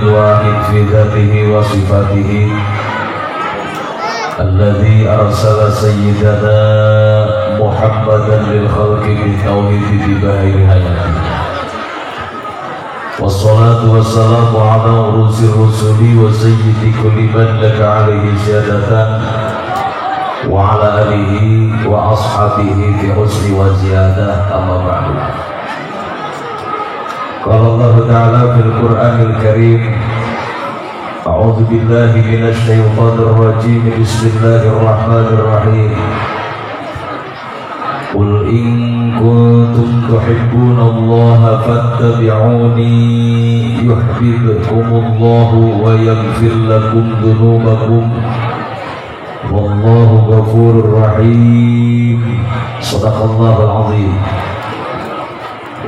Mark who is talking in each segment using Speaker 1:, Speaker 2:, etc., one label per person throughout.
Speaker 1: الواحد في ذاته وصفاته الذي أرسل سيدنا محمدا للخلق بالتوحيد ببهر حياته والصلاة والسلام على رؤوس الرسل وسيد كل من لك عليه زيادة وعلى آله وأصحابه في حسن وزيادة أما بعد. قال الله تعالى في القرآن الكريم: أعوذ بالله من الشيطان الرجيم بسم الله الرحمن الرحيم قل إن كنتم تحبون الله فاتبعوني يحببكم الله ويغفر لكم ذنوبكم والله غفور رحيم. صدق الله العظيم.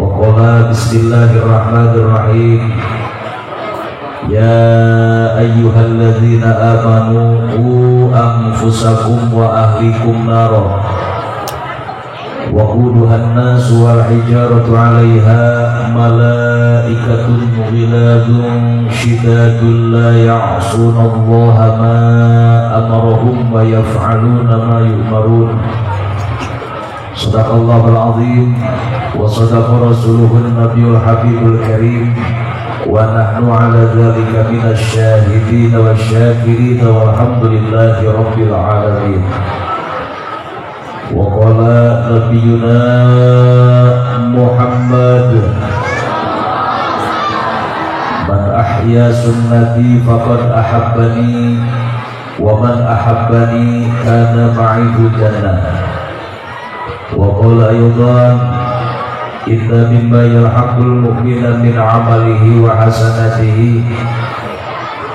Speaker 1: وقال بسم الله الرحمن الرحيم: يا أيها الذين آمنوا قوا أنفسكم وأهليكم نارا وقودها الناس والحجارة عليها ملائكة غلاظ شداد لا يعصون الله ما أمرهم ويفعلون ما يؤمرون. صدق الله العظيم وصدق رسوله النبي الحبيب الكريم ونحن على ذلك من الشاهدين والشاكرين والحمد لله رب العالمين. وقال نبينا محمد: من أحيا سنتي فقد أحبني ومن أحبني كان معي في الجنة. وقال أيضا: إن مما يلحق المؤمن من عمله وحسناته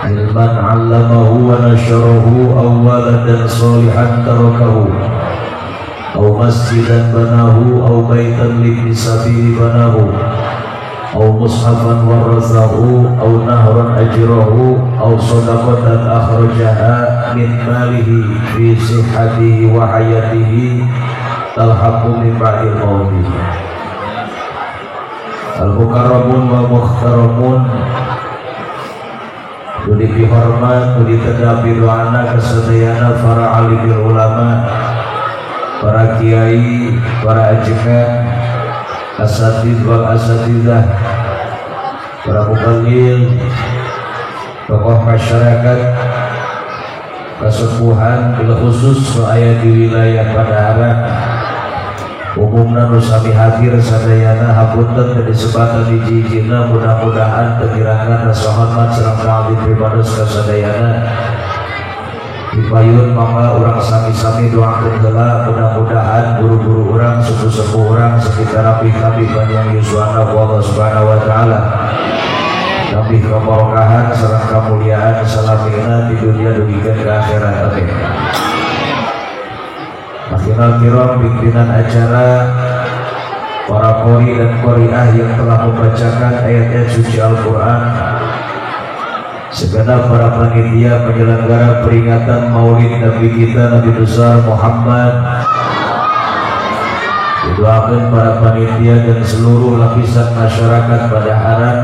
Speaker 1: علما علمه ونشره أو ولدا صالحا تركه أو مسجدا بناه أو بيتا لابن سبيل بناه أو مصحفا ورثه أو نهرا أجره أو صدقة أخرجها من ماله في صحته وحياته تلحق من بعد الموت. Al-Mukarramun wa Mukharamun, budi dihormat, budi tadapi doana kesedayana para alimul ulama, para kiai, para ajikan, asatid wal asatidah, para muballigh, tokoh masyarakat, kesepuhan, bila khusus aya di wilayah Padahara, umumna nu sami hadir sadayana hapunten dan disebatan hiji-hijina, mudah-mudahan pengirangan rasa hormat sareng kawin pribados kasadayana dipayun mama urang sami-sami doakeun heula mudah-mudahan guru-guru urang, sepuh-sepuh urang, sekitar rapi-rapi panjang yuswana Allah Subhanahu wa taala. Tapi keberkahan sareng kemuliaan salamina di dunia dugikeun ke akhirat teh. Akhirul kiram, pimpinan acara, para qori dan qoriah yang telah membacakan ayat-ayat suci Al-Quran, segenap para panitia penyelenggara peringatan Maulid Nabi kita Nabi besar Muhammad, didoakan para panitia dan seluruh lapisan masyarakat Padaharan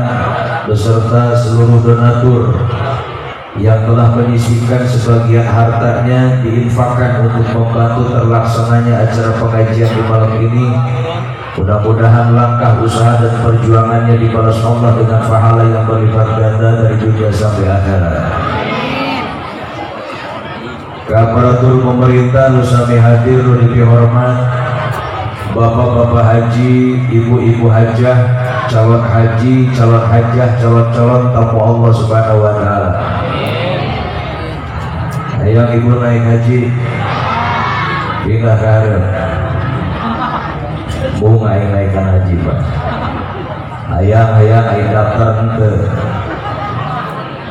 Speaker 1: beserta seluruh donatur yang telah menyisihkan sebagian hartanya diinfakkan untuk membantu terlaksananya acara pengajian di malam ini. Mudah-mudahan langkah usaha dan perjuangannya dibalas Allah dengan pahala yang berlipat ganda dari dunia sampai akhirat. Aparatur pemerintah nusami hadir dihormat, bapak-bapak haji, ibu-ibu hajah, calon haji, calon hajah, calon-calon tamu Allah Subhanahu wa taala. Ayang ibu naik haji, pindah karir, bunga yang naikkan haji pak. Ayang daftar ente.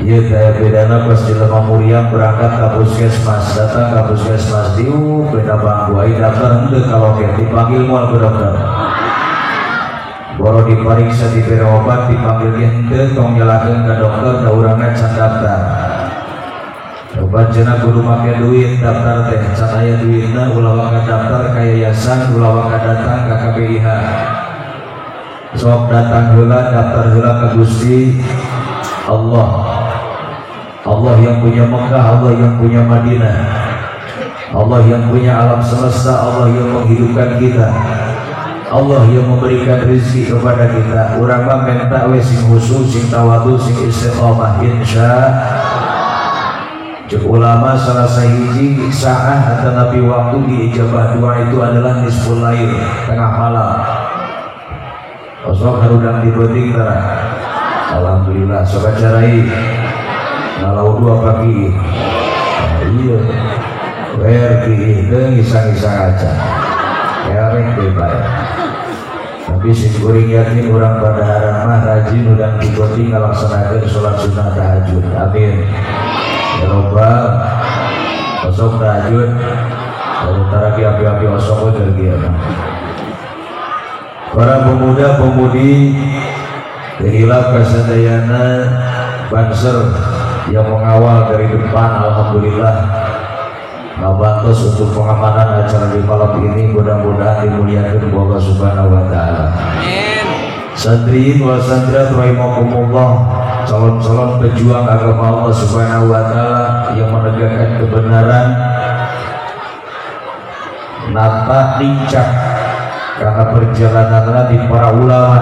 Speaker 1: Iya kayak bedana pas di Lemah Muryam berangkat ke puskesmas, datang ke puskesmas diu beda bangku. Ayang daftar ente kalau kayak dipanggil mual ke dokter. Baru diperiksa diberi obat dipanggil ente, tong nyalakan ke dokter, da urangan can daftar. Obat jenah kudu make duit daftar teh, can aya duitna ulah waka daftar ka yayasan, ulah waka datang ka KBIH. Sok datang heula daftar heula ka Gusti Allah yang punya Mekah, Allah yang punya Madinah, Allah yang punya alam semesta, Allah yang menghidupkan kita, Allah yang memberikan rezeki kepada kita. Urang mah minta we sing khusyuk, sing tawadhu, sing istiqomah insya. Cek ulama salah sahiji saat atau nabi waktu diijabah doa itu adalah nisful lail, tengah malam. Osok harudang dibanding terang. Alhamdulillah sobat carai ngalau 2 pagi. Iya werki ngisang-ngisang aja kerek bebas. Tapi si kuring yakin orang pada haram mah rajin udang dibanding ngalaksanakan sholat sunnah tahajud. Amin ya robbal. Osok tahajud kalau taraki api-api osok tergiat. Para pemuda-pemudi kehilaf kasadayana Banser yang mengawal dari depan, alhamdulillah ngabantos untuk pengamanan acara di malam ini. Mudah-mudahan dimuliakan Allah Subhanahu wa taala. Amin. Santriin wal santrat rahimakumullah, calon-calon pejuang agama Allah Subhanahu wa taala yang menegakkan kebenaran nata lincah karena perjalanan di para ulama.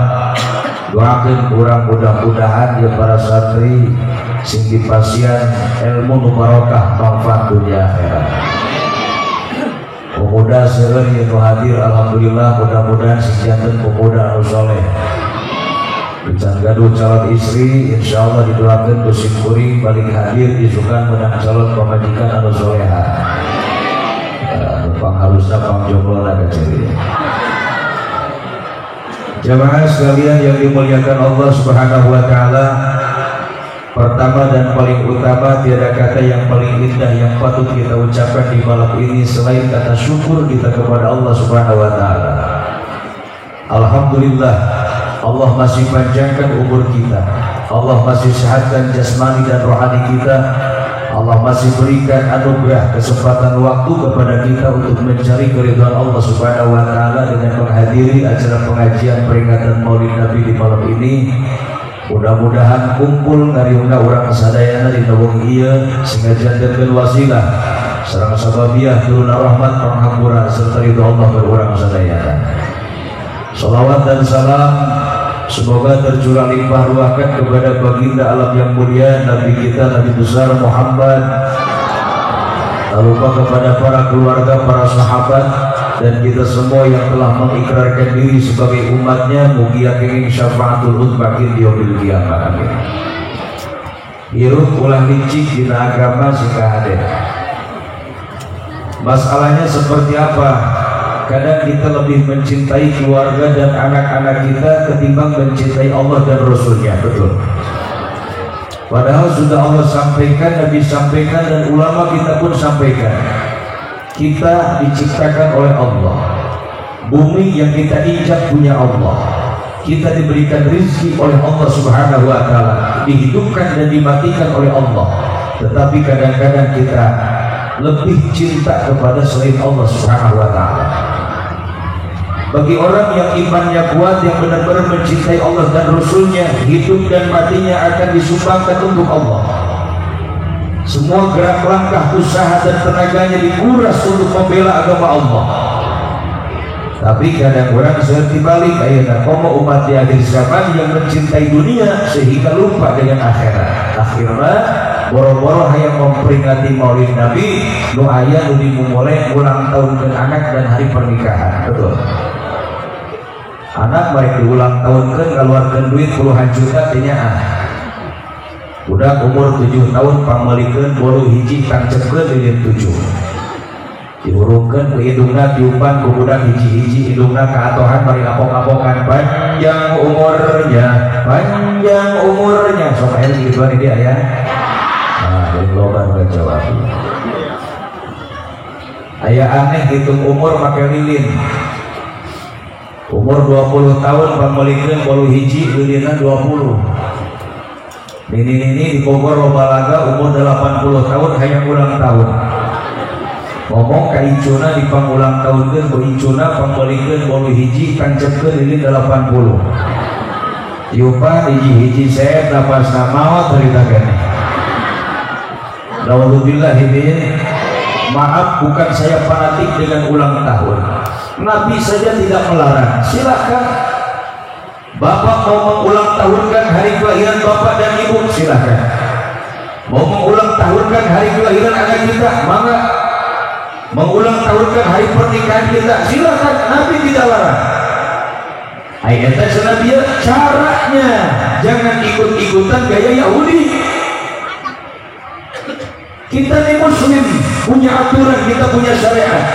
Speaker 1: Doakan kurang mudah-mudahan ya para santri sing dipasian ilmu nu barokah manfaat dunia akhirat. Pemuda seueur yang hadir alhamdulillah, mudah-mudahan sing janten pemuda anu saleh. Bican gaduh calon istri insyaallah didoakeun ku sing kuring balik hadir disukan menang calon pamajikan anu soleha. Numpang halusna pangjogolna kaciri. Jamaah sekalian yang dimuliakan Allah Subhanahu wa taala, pertama dan paling utama tiada kata yang paling indah yang patut kita ucapkan di malam ini selain kata syukur kita kepada Allah Subhanahu wa taala. Alhamdulillah, Allah masih panjangkan umur kita, Allah masih sehatkan jasmani dan rohani kita, Allah masih berikan anugerah kesempatan waktu kepada kita untuk mencari keridhaan Allah Subhanahu wa taala dengan menghadiri acara pengajian peringatan Maulid Nabi di malam ini. Mudah-mudahan kumpul ngariungna urang sadayana di leuweung ieu sehingga janten wasilah sareng sababiah turun rahmat panghampura serta ridho Allah ke urang sadayana. Salawat dan salam semoga tercurah limpah ruahkan kepada baginda alam yang mulia Nabi kita Nabi besar Muhammad, tak lupa kepada para keluarga, para sahabat, dan kita semua yang telah mengikrarkan diri sebagai umatnya. Mugi yakin syafaatul mutbaqin di yaumil qiyamah. Amin. Hirup ulah licik dina agama sehingga ada. Masalahnya seperti apa? Kadang kita lebih mencintai keluarga dan anak-anak kita ketimbang mencintai Allah dan Rasulnya. Betul. Padahal sudah Allah sampaikan, Nabi sampaikan, dan ulama kita pun sampaikan. Kita diciptakan oleh Allah. Bumi yang kita injak punya Allah. Kita diberikan rezeki oleh Allah Subhanahu wa taala, dihidupkan dan dimatikan oleh Allah. Tetapi kadang-kadang kita lebih cinta kepada selain Allah Subhanahu wa taala. Bagi orang yang imannya kuat, yang benar-benar mencintai Allah dan Rasulnya, hidup dan matinya akan disumbangkan untuk Allah. Semua gerak langkah, usaha dan tenaganya dikuras untuk membela agama Allah. Tapi kadang orang seperti balik, ayeuna komo umat di akhir zaman yang mencintai dunia sehingga lupa dengan akhirat. Akhirnya boro-boro hayang memperingati Maulid Nabi, nu aya nu dimulai ulang tahun ke anak dan hari pernikahan. Betul. Anak baik diulang tahunkan keluarkan duit puluhan juta tanyaan. Udah umur 7 tahun pamalikeun bolu hiji tangcepkeun lilin 7. Diurungkeun ku hidungna tiupan ku budak hiji-hiji hidungna kaatohan bari apok-apokan panjang umurnya sok aya gituan dia ya. Nah, dari loba nu jawab. Aya aneh hitung umur make lilin. Umur 20 tahun pamalikeun bolu hiji lilinna 20. Nini di Bogor Robalaga umur 80 tahun hayang ulang tahun. Ngomong ka icuna di pangulang tahunkeun ku icuna pambalikeun bolu hiji tancepkeun lilin 80. Yupa hiji-hiji saya napas nama ceritakan. Alhamdulillah ini. Maaf, bukan saya fanatik dengan ulang tahun. Nabi saja tidak melarang. Silakan. Bapak mau mengulang tahunkan hari kelahiran bapak dan ibu, silakan. Mau mengulang tahunkan hari kelahiran anak kita, maka mengulang tahunkan hari pernikahan kita, silakan. Nabi tidak larang. Ayatnya senabia caranya jangan ikut-ikutan gaya Yahudi. Kita ini muslim, punya aturan, kita punya syariat.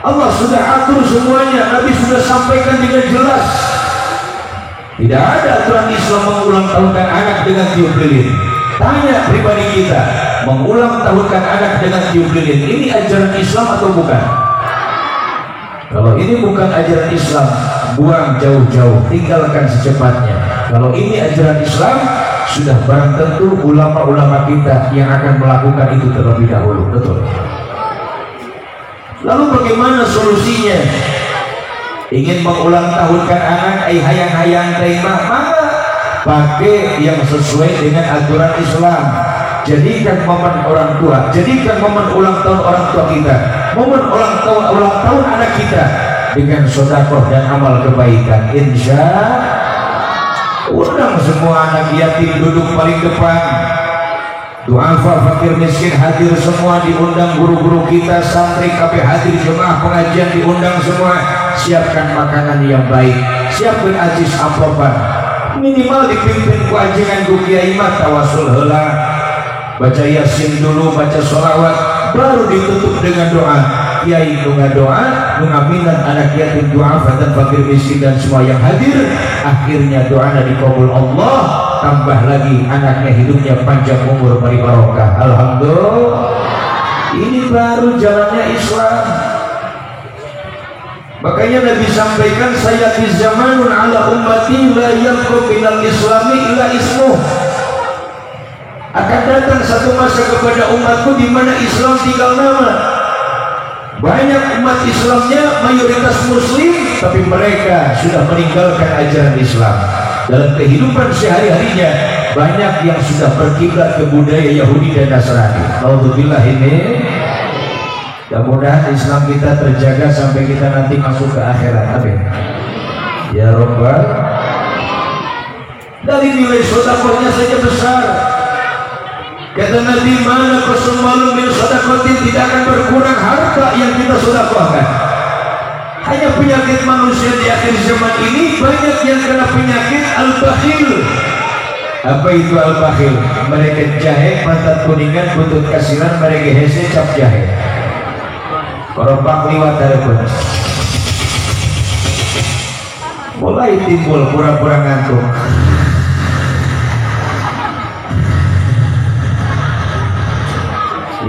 Speaker 1: Allah sudah atur semuanya, Nabi sudah sampaikan dengan jelas. Tidak ada aturan Islam mengulang tahunkan anak dengan tiup lilin. Tanya pribadi kita, mengulang tahunkan anak dengan tiup lilin, ini ajaran Islam atau bukan? Kalau ini bukan ajaran Islam, buang jauh-jauh, tinggalkan secepatnya. Kalau ini ajaran Islam, sudah barang tentu ulama-ulama kita yang akan melakukan itu terlebih dahulu. Betul. Lalu bagaimana solusinya? Ingin mengulang tahunkan anak, hayang-hayang terima, maka pakai yang sesuai dengan aturan Islam. Jadikan momen orang tua, jadikan momen ulang tahun orang tua kita, momen ulang tahun anak kita dengan sedekah dan amal kebaikan. Insya undang semua anak yatim duduk paling depan, duafa fakir miskin hadir semua, diundang guru-guru kita, santri kabeh hadir, jemaah pengajian diundang semua. Siapkan makanan yang baik, siapkan ajis ampropan, minimal dipimpin ku ajengan ku kiai mah tawasul heula, baca yasin dulu, baca sholawat, baru ditutup dengan doa. Kiai nunga doa, mengaminan anak yatim, duafa dan fakir miskin dan semua yang hadir. Akhirnya doanya dikabul Allah, tambah lagi anaknya hidupnya panjang umur beri barokah. Alhamdulillah. Ini baru jalannya Islam. Makanya Nabi sampaikan, saya di zamanun ala ummati la yalqu minal islami illa ismuh. Akan datang satu masa kepada umatku di mana Islam tinggal nama. Banyak umat Islamnya mayoritas muslim, tapi mereka sudah meninggalkan ajaran Islam. Dalam kehidupan sehari-harinya banyak yang sudah berkiblat ke budaya Yahudi dan Nasrani. Alhamdulillah ini. Mudah-mudahan Islam kita terjaga sampai kita nanti masuk ke akhirat. Amin. Ya Rabbal. Dari nilai sedekahnya saja besar. Kata Nabi, mana qasmalu min sadaqatin, tidak akan berkurang harta yang kita sedekahkan. Hanya penyakit manusia di akhir zaman ini, banyak yang kena penyakit al-bakhil. Apa itu al-bakhil? Mereka jahe pantat kuningan, butut kasiran, mereka hese cap jahe. Korobak liwat dari pun. Mulai timbul pura-pura ngantuk.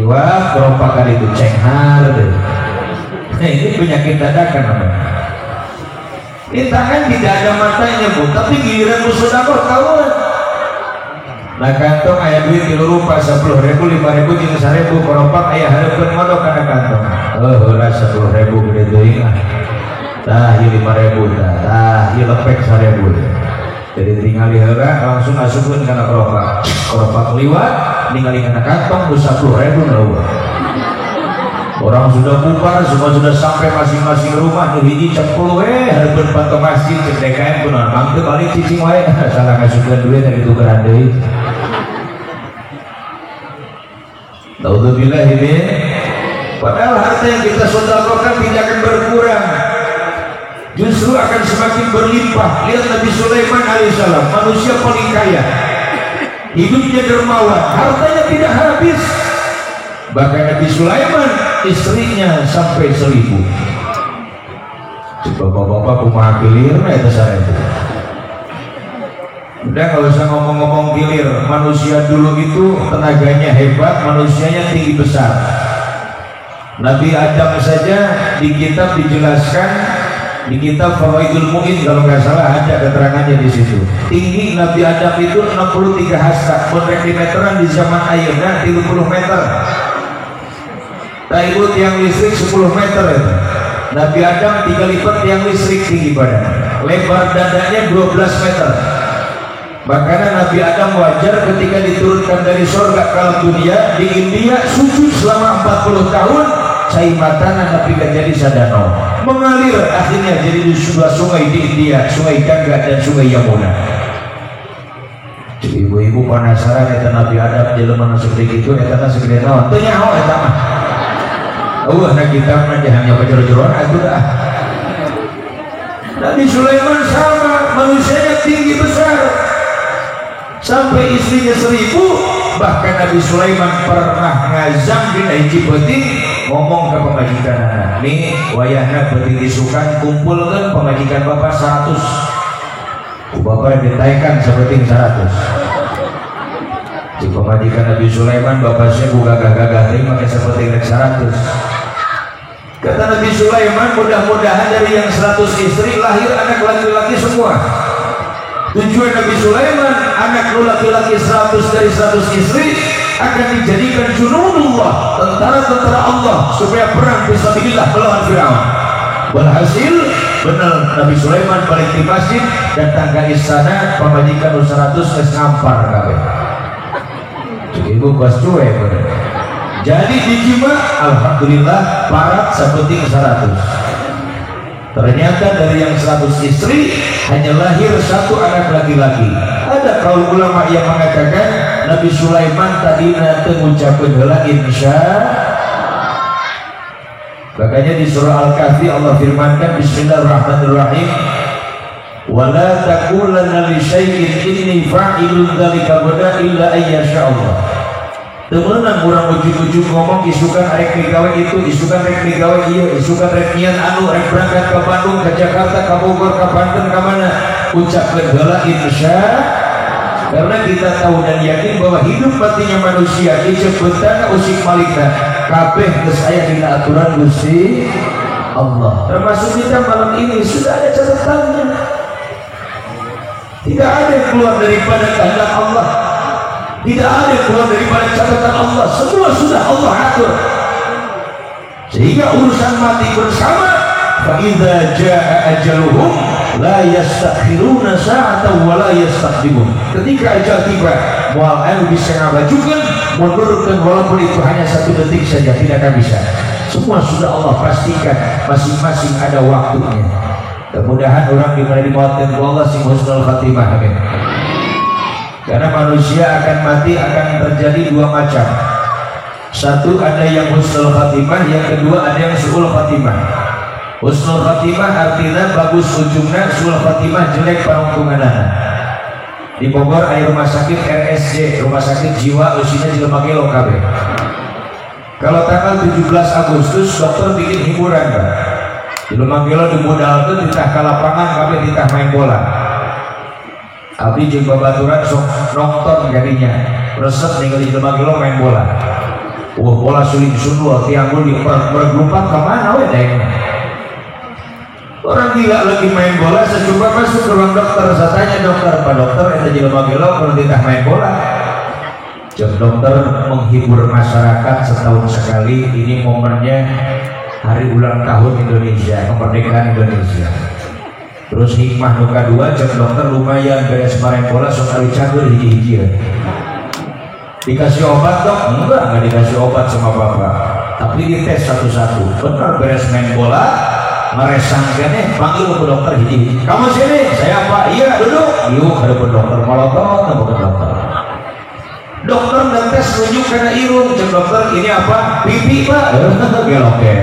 Speaker 1: Liwat kerompakan itu cenghar deh. Nah, ini penyakit dadakan namanya. Ini tangan tidak ada matanya bu, tapi giliran sedekah kawan. Nah kantong ayah duit di lupa 10.000, 5.000, 3.000 korompak ayah harapkan modok karena kantong. Oh rasa 10.000 gede doing lah. Tah ini 5.000 tah ini lepek 1.000. Jadi tinggal dihera langsung asupun karena korompak liwat, ningali karena kantong 10.000 lah. Orang sudah bubar, semua sudah sampai masing-masing rumah. Nu hiji 10 hareupeun pantau masjid cek DKM kunaon mangteu balik cicing wae. Salah ngasukeun duit dari tukeran deui. Naudzubillah ini. Padahal harta yang kita sedekahkan tidak akan berkurang, justru akan semakin berlimpah. Lihat Nabi Sulaiman alaihissalam, manusia paling kaya, hidupnya dermawan, hartanya tidak habis. Bahkan Nabi Sulaiman istrinya sampai 1.000. Coba bapak-bapak kumaha kilir itu saya itu. Udah nggak usah ngomong-ngomong kilir. Manusia dulu itu tenaganya hebat, manusianya tinggi besar. Nabi Adam saja di kitab dijelaskan, di kitab Fawaidul Mu'in kalau nggak salah ada keterangannya di situ. Tinggi Nabi Adam itu 63 hasta, meteran di zaman ayeuna 30 meter. Taibut yang listrik 10 meter itu. Nabi Adam 3 lipat yang listrik tinggi badan. lebar dadanya 12 meter. Makanya Nabi Adam wajar ketika diturunkan dari surga ke alam dunia di India sujud selama 40 tahun. Cai matana Nabi gak jadi sadano mengalir akhirnya jadi di sebuah sungai di India, Sungai Gangga dan Sungai Yamuna. Ibu-ibu penasaran eta Nabi Adam jelema segede kitu eta segede naon teu nyaho eta mah. Nah kitabna hanya bajero-jeroan atuh dah. Nabi Sulaiman sama manusianya tinggi besar sampai istrinya 1000. Bahkan Nabi Sulaiman pernah ngazam dina hiji peuting ngomong ke pemajikan anak nih wayahna peuting disukan kumpulkan pemajikan bapak 100 bapak ditaikan sepenting 100. Di pemajikan Nabi Sulaiman bapaknya buka gagah-gagah terima ke sepenting 100. Kata Nabi Sulaiman mudah-mudahan dari yang 100 istri lahir anak laki-laki semua. Tujuan Nabi Sulaiman anak laki-laki 100 dari 100 istri akan dijadikan junudullah, tentara-tentara Allah supaya perang fisabilillah melawan Firaun. Walhasil benar Nabi Sulaiman balik di masjid datang ke istana pemajikan 100 geus ngampar kabeh. Ibu bos cuek bener. Jadi dijima alhamdulillah parat sapenting 100. Ternyata dari yang 100 istri hanya lahir 1 anak laki-laki. Ada kaul ulama yang mengatakan Nabi Sulaiman tadi nanti mengucapkan heula insya. Makanya di surah Al-Kahfi Allah firmankan Bismillahirrahmanirrahim. Wala taqulanna li syai'in inni fa'ilun dzalika bada illa ayyasha Allah. Temenan urang ujug-ujug ngomong isukan rek migawe itu, isukan rek migawe ieu, isukan rek nyian anu rek berangkat ke Bandung, ke Jakarta, ke Bogor, ke Banten, ke mana. Ucapkeun heula insya. Karena kita tahu dan yakin bahwa hidup matinya manusia ijab betana usik malikna kabeh geus aya dina aturan Gusti Allah. Termasuk kita malam ini sudah ada catatannya. Tidak ada yang keluar daripada kehendak Allah. Tidak ada yang keluar daripada catatan Allah. Semua sudah Allah atur. Sehingga urusan mati bersama. Fa idza jaa ajaluhum la yastakhiruna sa'atan wa la yastaqdimun. Ketika ajal tiba, moal anu bisa ngabajukeun, mundurkeun walaupun itu hanya 1 detik saja tidak akan bisa. Semua sudah Allah pastikan, masing-masing ada waktunya. Mudah-mudahan orang dimana dimautin Allah sing husnul khatimah. Amin. Karena manusia akan mati akan terjadi 2 macam. Satu ada yang husnul khatimah, yang kedua ada yang su'ul khatimah. Husnul khatimah artinya bagus ujungnya, su'ul khatimah jelek panungtunganana. Di Bogor ada rumah sakit RSJ, rumah sakit jiwa usianya jelema gelo kabeh. Kalau tanggal 17 Agustus dokter bikin hiburan Pak. Jelema gelo dimodalkeun ditah ka lapangan kabeh ditah main bola. Abdi jeung babaturan sok nonton jadinya. Resep ningali jelema gelo main bola. Bola suling sundul tiangul di bergelumpang ke mana we daeng. Orang gila lagi main bola, saya coba masuk ke ruang dokter, saya tanya dokter, Pak Dokter, itu jelema gelo kalau tidak main bola. Jam dokter menghibur masyarakat setahun sekali, ini momennya hari ulang tahun Indonesia, kemerdekaan Indonesia. Terus hikmah nuka 2, jam dokter lumayan beres main bola, sekali cagur hiji-hiji. Dikasih obat dok? Enggak dikasih obat sama bapak, tapi dites satu-satu. Benar beres main bola, meresangkan panggil ke dokter hiji. Kamu sini, saya apa? Iya duduk. Yuk ada ke dokter malotot, ada ke dokter. Dokter ngetes nunjuk karena irung. Cek dokter ini apa? Pipi pak. Geloke.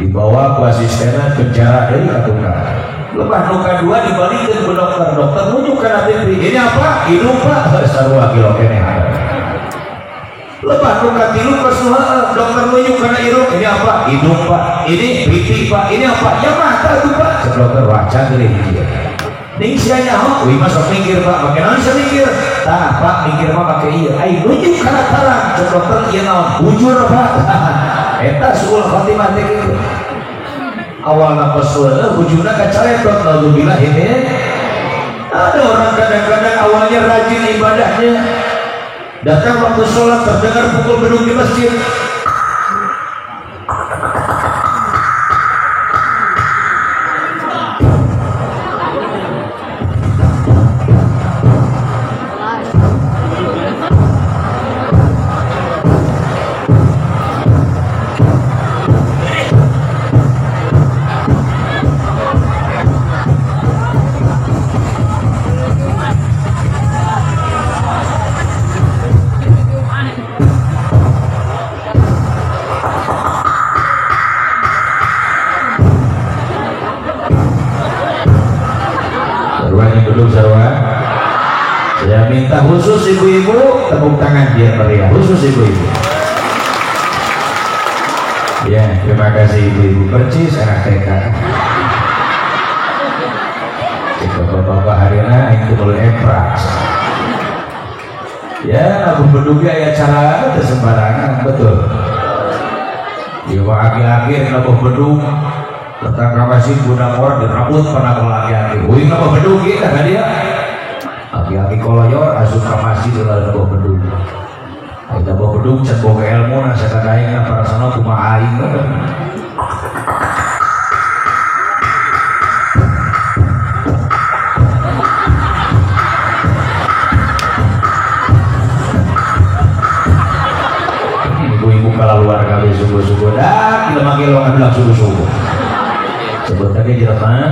Speaker 1: Dibawa ke asistennya penjara dari aturan. Lepas nuka 2 dibalikin ke dokter. Dokter nunjuk karena pipi. Ini apa? Hidung pak. Sarua geloke nih. Lepas nuka 3 ke dokter nunjuk karena irung. Ini apa? Hidung pak. Ini pipi pak. Ini apa? Ya mata tuh pak. Cek dokter wajah dari dia. Ning sia nyaho, wih masuk mikir pak, pakai naon sia mikir? Tah pak mikir mah pakai ieu. Ai nunjuk kana tarang, cek dokter ieu naon? Bujur pak. Eta suul khatimah teh kitu. Awalna pesul, bujurna kacaretot naudzubillah ini. Ada orang kadang-kadang awalnya rajin ibadahnya. Datang waktu sholat terdengar pukul beduk di masjid. minta khusus ibu-ibu tepuk tangan dia meriah khusus ibu-ibu. Ya, terima kasih ibu-ibu percis anak TK. Jika bapak-bapak hari ini itu boleh empras. Ya, aku berduga ya cara itu sembarangan betul. Ya, akhir-akhir aku bedug tentang kapasih guna orang dirambut pernah laki-laki. Wih, apa bedug gitu kan dia? Laki-laki koloyor asup kapasih dalam aku bedug. Kita bawa bedug, can bawa ilmu, nasa kadaing na para sana kumahain kan. Ibu-ibu kalau luar kali subuh-subuh dah, kita makin longan bilang subuh-subuh. Sebut tadi jerman.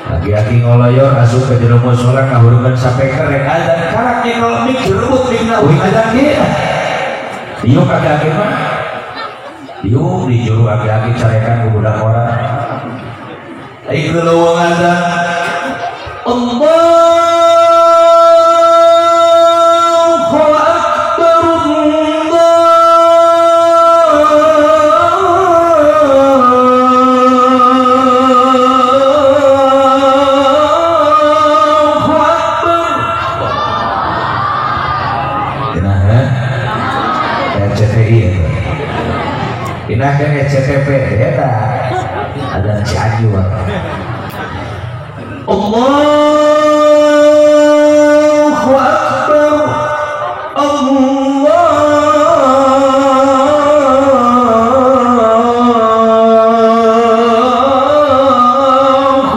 Speaker 1: Laki-laki ngoloyor asup ke jero musola ngahurungan sampai kerek azan karak nyekol mik rebut mik wih azan dia diuk aki-aki mah diuk dijuru aki-aki carekan ke budak orang ayo kelewang azan Allahu Akbar Inah kan SCTV ya tak ada Cianjur. Allahu Akbar Allahu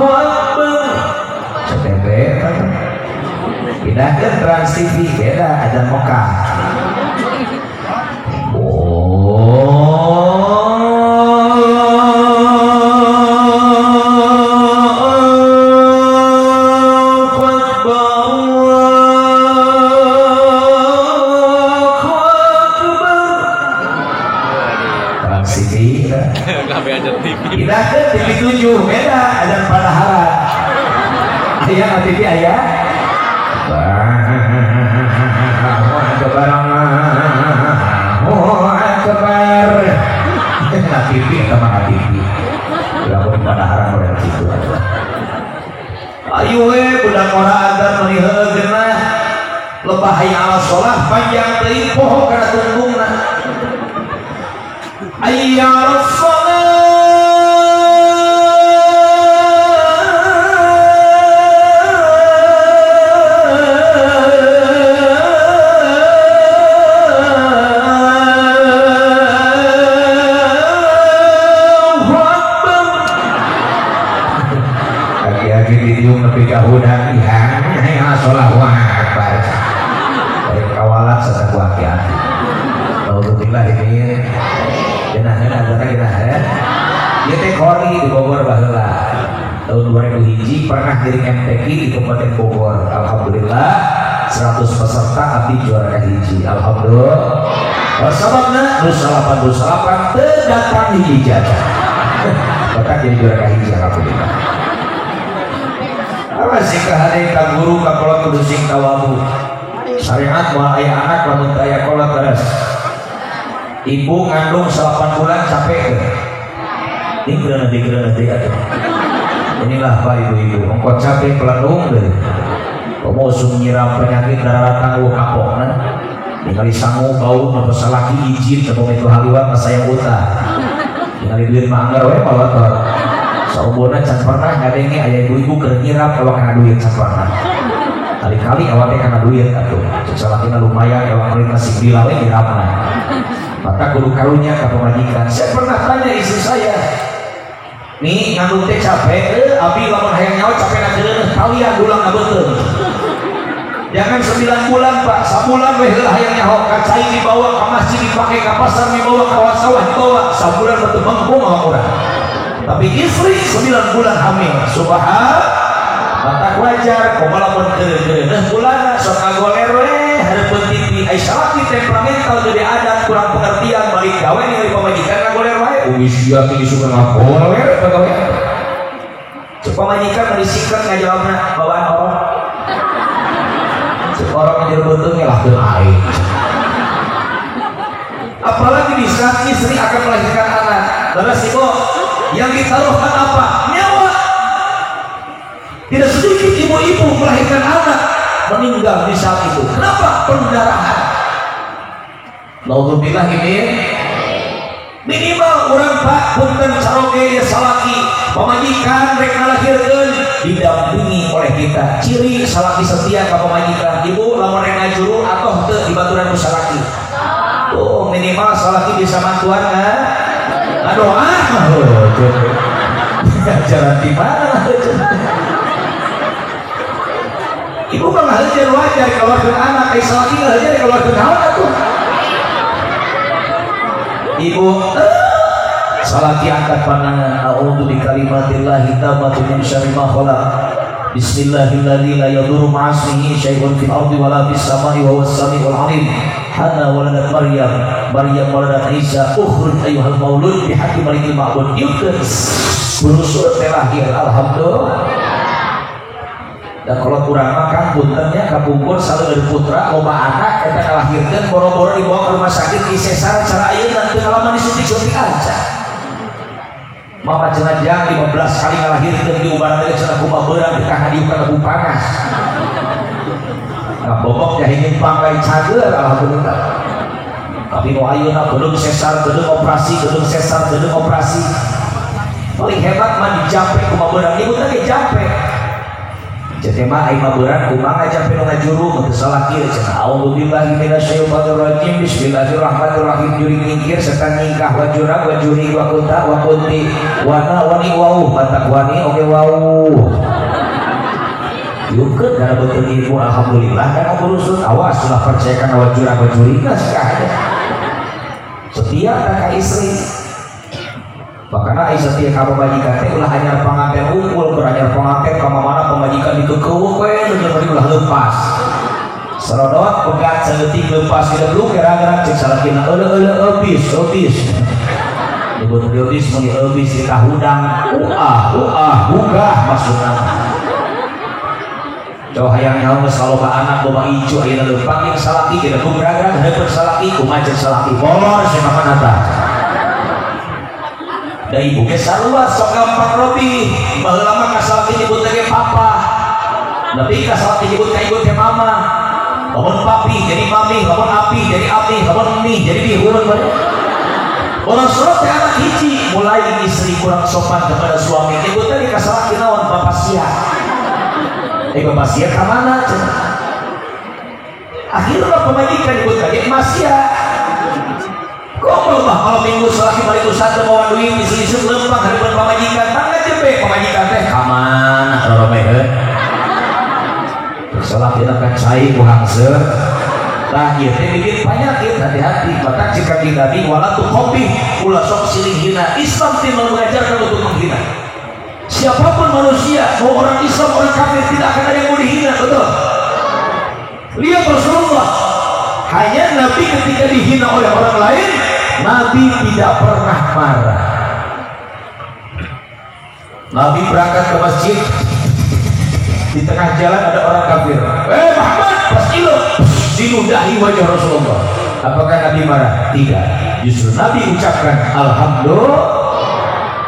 Speaker 1: Akbar SCTV Inah kan Trans TV beda ada Mokah. Tidak ke TV 7 beda ada Padahara ayah TV ayah kebar TV sama TV lamun Padahara model itu aja ayo budak ora azan meliheuna lebah hayya ala sholah panjang teuing poho kana tunggungna hayya ala sholah Kahuna ihan ya sholah wa akbar dari kawalan sedang hati-hati alhamdulillah ini jenah-jenah dia teh kori di Bogor baheula tahun 2001 pernah jadi MTQ di Kabupaten Bogor alhamdulillah 100 peserta abdi juara hiji alhamdulillah sababna nu 88 teu datang hiji jajan maka jadi juara hiji alhamdulillah sing kahade ka guru ka kolot kudu sing tawabu syariat moal aya anak lamun teu aya kolot beres ibu ngandung 8 bulan capek dikeuna deui atuh inilah Pak ibu-ibu ongkot capek pelandung deui komo usum nyiram penyakit darah tangguh kapokna ningali sangu bau nu salaki izin teu itu haliwat sayang utah ningali duit manggar we palotor saubona can pernah ngadengi aya ibu-ibu keur nyirap kalau kana duit can pernah kali-kali awake kana duit atuh salakina lumayan awak mereka sing bila we nyirapna maka kudu karunya ka pamajikan saya pernah tanya istri saya nih ngandung teh capek abi lamun hayang nyawa capek na kalian ulang abeuteung jangan 9 bulan Pak sabulan we heula hayang nyaho kacai dibawa ka masjid dipake ka pasar dibawa ka sawah dibawa sabulan beuteung mengkung awak urang tapi istri 9 bulan hamil subhan mata wajar komalamun keureuh bulan sok ngagoler we hareupeun TV aisyah di temperamental jadi adat kurang pengertian balik gawe ningali pamajikan ngagoler wae uwi sia teh disuka ngagoler pagawe cek pamajikan bari sikat ngajawabna bawaan orang orang jadi bentuknya lah aing. Apalagi di saat istri akan melahirkan anak, terus ibu yang ditaruhkan apa? Nyawa. Tidak sedikit ibu-ibu melahirkan anak meninggal di saat itu. Kenapa? Pendarahan. Naudzubillah ini minimal orang pak punten caroge ya salaki pemajikan rek ngalahirkeun didampingi oleh kita. Ciri salaki setia ka pemajikan, ibu lamun rek ngajuru atoh teu dibaturan ku salaki. Tuh minimal salaki bisa mantuan ngadoa jalan di mana. Ibu mah ngahajar wajar keluarga anak, ai salaki ngahajar keluarga naon atuh. Ibu salaki angkat pandangan, a'udzu bikalimatillahi tammati min syarri ma khalaq. Bismillahirrahmanirrahim. La yadurru ma'asmihi syai'un fil ardi wa la fis samai wa huwas samiul 'alim. Hana waladat Maryam, Maryam waladat Isa. Ukhruj ayyuhal maulud bihaqqi malikil ma'bud. Yuktas berusul terahir alhamdulillah. Dan kalau kurang makan puntennya kabungkur selalu dari putra loba anak kita ngalahirkan boro-boro dibawa ke rumah sakit di sesar cara ayeuna teu ngalaman disuntik-suntik aja. Mama cenah 15 kali ngalahirkeun di ubana teh cenah kumaha beurang di kahadiukan ku panas. Nah bobok jahe nyumpang lain cager alhamdulillah. Tapi nu ayeuna belum sesar, belum operasi, belum sesar, belum operasi. Paling hebat mah dijampe kumaha beurang ibu teh jampe. Jadi mah ai mah beurang kumaha jampe nu ngajuru mun teu salah kieu cenah. A'udzubillahi minasyaitonir rajim. Bismillahirrahmanirrahim. Juri nyingkir serta nyingkah wa jura wa juri wa kunta wa kunti wa na wa ni wau batak wani oge wau. Yukut karena betul ibu alhamdulillah kan urusun awas sudah percayakan wa jura wa juri geus ka setia ka istri. Makanya Aisyah setia ka pamajikan teh ulah anyar panganten unggul keur anyar panganten ka mana pamajikan dikeukeuk we nu ulah leupas. Serodot pegat saeutik leupas hideung gara-gara cek salakina euleuh eubis. Nyebut eubis mun eubis di kahudang hugah maksudna. Coba hayang nyaho geus kaloba anak loba ijo ayeuna leumpang yang salaki geus gara-gara heupeun salaki kumaha cek salaki molor siapa nata. Da ibu ge sarua sok gampang robi baheula mah kasalaki nyebut teh papa tapi kasalaki nyebut ka ibu teh mama lamun papi jadi mami lamun api jadi api lamun mi jadi bihun orang surat teh anak hiji mulai istri kurang sopan kepada suami ibu teh kasalaki naon bapak sia bapak sia ka mana akhirnya pemajikan ibu teh masia. Kok mah kalau minggu selagi balik usaha bawa duit isu-isu lempang hadapan pamajikan tangga jebe pamajikan teh kamana rorome selagi akan cai ku hangseur tah ieu teh bibit penyakit hati-hati maka jika Nabi wala tu kopi ulah sok siling hina Islam tidak mengajarkan untuk menghina siapapun manusia mau orang Islam orang kafir tidak akan ada yang mau dihina betul. Lihat Rasulullah hanya Nabi ketika dihina oleh orang lain Nabi tidak pernah marah. Nabi berangkat ke masjid di tengah jalan ada orang kafir Muhammad pasti lo diludahi wajah Rasulullah. Apakah Nabi marah? Tidak, justru Nabi ucapkan alhamdulillah.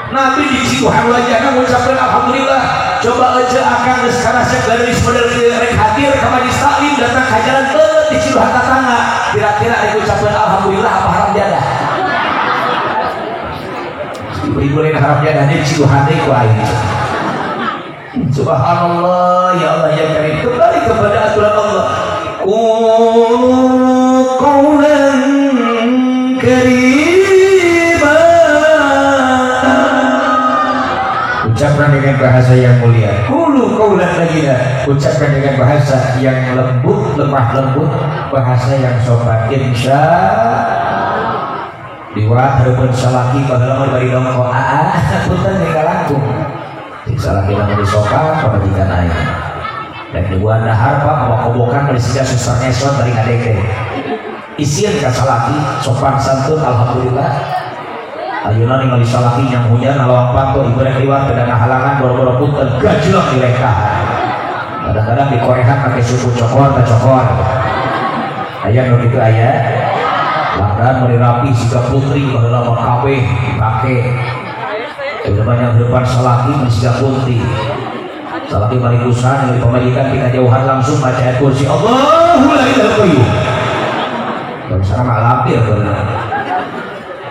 Speaker 1: Nabi di siluhan wajahnya mengucapkan alhamdulillah. Coba aja akan sekarang dari model hadir ke majlis taklim datang ke jalan di siluhan tetangga kira-kira ucapkan alhamdulillah apa haram jadah ibu-ibu lain haram jadah di siluhan ku aing. Subhanallah ya Allah ya Karim. Kembali kepada aturan Allah. Qaulan karima. Ucapkan dengan bahasa yang mulia. Qulu qaulan layyina. Ucapkan dengan bahasa yang lembut, lemah lembut, bahasa yang sopan. Insya diwat hareupeun salaki baheula bari dongko punten tinggal langkung. Salaki lamun disopan pamajikan aing. Dan dibuat dahar Pak makobokan bari siga susah ngesot bari ngadeke. Isieun ka salaki sopan santun alhamdulillah. Ayeuna ningali salaki yang hujan alawang panto ibarat liwat pedang halangan boro-boro punten gajlong di lengkahan. Kadang-kadang dikorekan pakai suku cokor atau cokor. Ayah begitu ayah. Langgan mulai rapi jika putri bahwa lama kabeh pakai. Sudah banyak depan salaki jika putri. Salaki malikusan dari pembagikan kita jauhan langsung baca ayat kursi Allahu la ilaha illallah. Dan sana nggak lampir benar.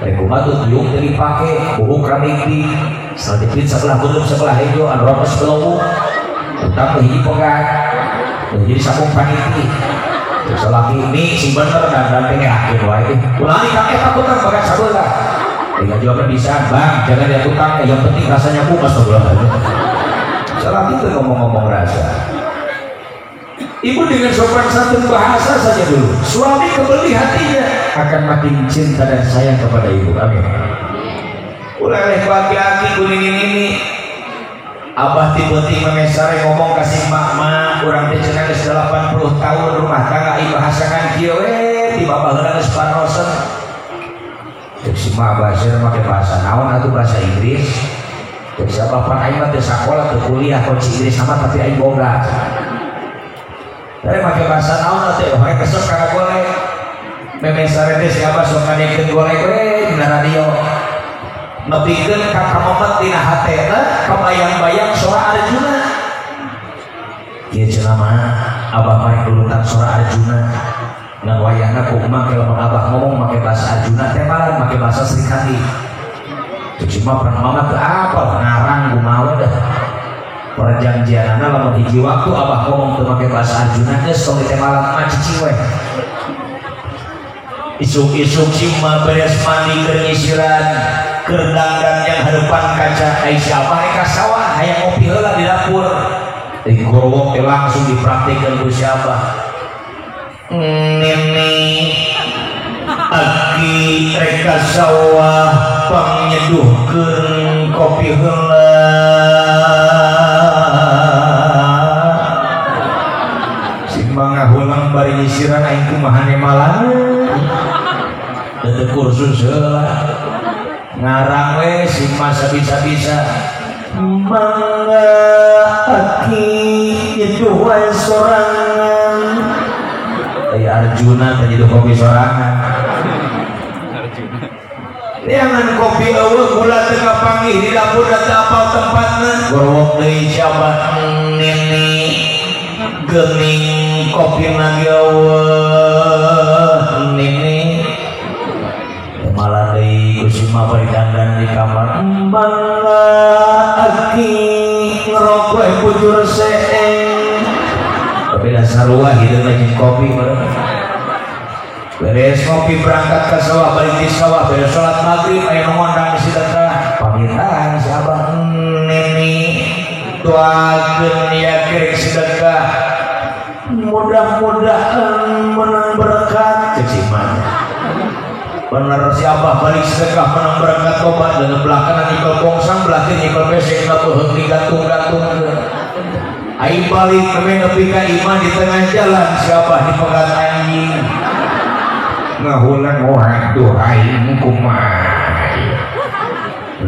Speaker 1: Rekomatu tiung dari pakai buku keramik di selanjutnya sebelah belum sebelah hijau anrokas belum tentang hiji pegang jadi sabung paniti selagi ini si bener dan pengen akhir wae ulangi kakek takutan pakai sabelah tinggal jawabnya bisa bang jangan dia tukang yang penting rasanya puas sebelah aja selagi itu ngomong-ngomong rasa ibu dengan sopan santun bahasa saja dulu suami kebeli hatinya akan makin cinta dan sayang kepada ibu amin uleleh laki-laki kuning ini abah tiba-tiba memesare ngomong kasih mak-mak orang tecenang ke 80 tahun rumah tangga ibahasakan kieu di babah heula geus parosen cek si mak bahasa make bahasa naon atuh bahasa Inggris cek siapa pan aing mah teu sakola teu kuliah kunci Inggris sama tapi aing boga dari make bahasa naon atuh hoek kesep kana golek memesare teh siapa sok ngadekeun golek we dina radio nepikeun ka kamomet dina hatena kabayang-bayang sora Arjuna ieu cenah mah abah mari urutan sora Arjuna ngan wayahna ku emang kalau abah ngomong make bahasa Arjuna teh malah make bahasa Srikandi cuma pernah mama teu apal ngarang kumaha dah perjanjianana lamun hiji waktu abah ngomong teu make bahasa Arjuna geus tong teh malah mah cici we isuk-isuk cima beres mandi keur nyisiran keur dandan yang harapan kaca Aisyah mereka sawah hayang ngopi heula di dapur di gorowok teh langsung dipraktikkeun ku siapa nini aki reka sawah pangnyeduhkeun kopi heula simbang ngahulang bari nyisiran aing kumaha malang teu kursus heula ngarang we si masa bisa-bisa mangga aki itu wae sorangan Arjuna tadi kopi sorangan jangan kopi eueuh gula tengah panggih di dapur da teu apal tempatna gorowok deui siapa nini geuning kopina ge eueuh nini malah deui kusima bari dandan di kamar mangga aki ngerokok bujur seeng tapi dasar sarua hideung lagi kopi beres kopi berangkat ke sawah balik di sawah beres sholat maghrib aya nu ngondang si teteh pamitan si abah nini doakeun ya kirek sedekah mudah-mudahan menang berkat ceciman bener siapa balik sedekah menang berangkat tobat dan belakangan ikal bongsang belakang ikal besek nabuh digantung-gantung aing balik nepi ka iman di tengah jalan siapa di pegat anjing ngahulang waduh aing kumaha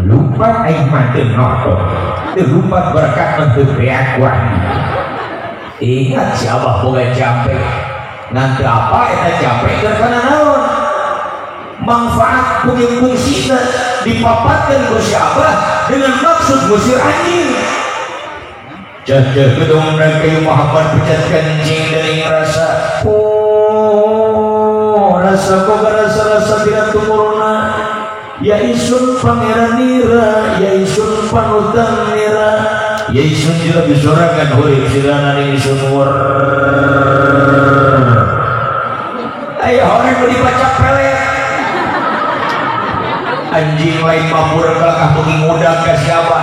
Speaker 1: lupa aing mah teu noto teu lupa berkat teu beakuan ingat siapa boga jampe nanti apa eta jampe keur kana naon manfaat punya fungsina dipapatkan ku siapa dengan maksud ngusir anjing jadah gedung dan kayu mahabat pecat kencing dari rasa rasa boga rasa-rasa tidak tumuruna ya isun pangeran nira ya isun panutan nira ya isun juga bisorakan hurip sirana ni isun war ayo orang mau dibaca pelet anjing lain mamur kelakah pergi ngudang ke siapa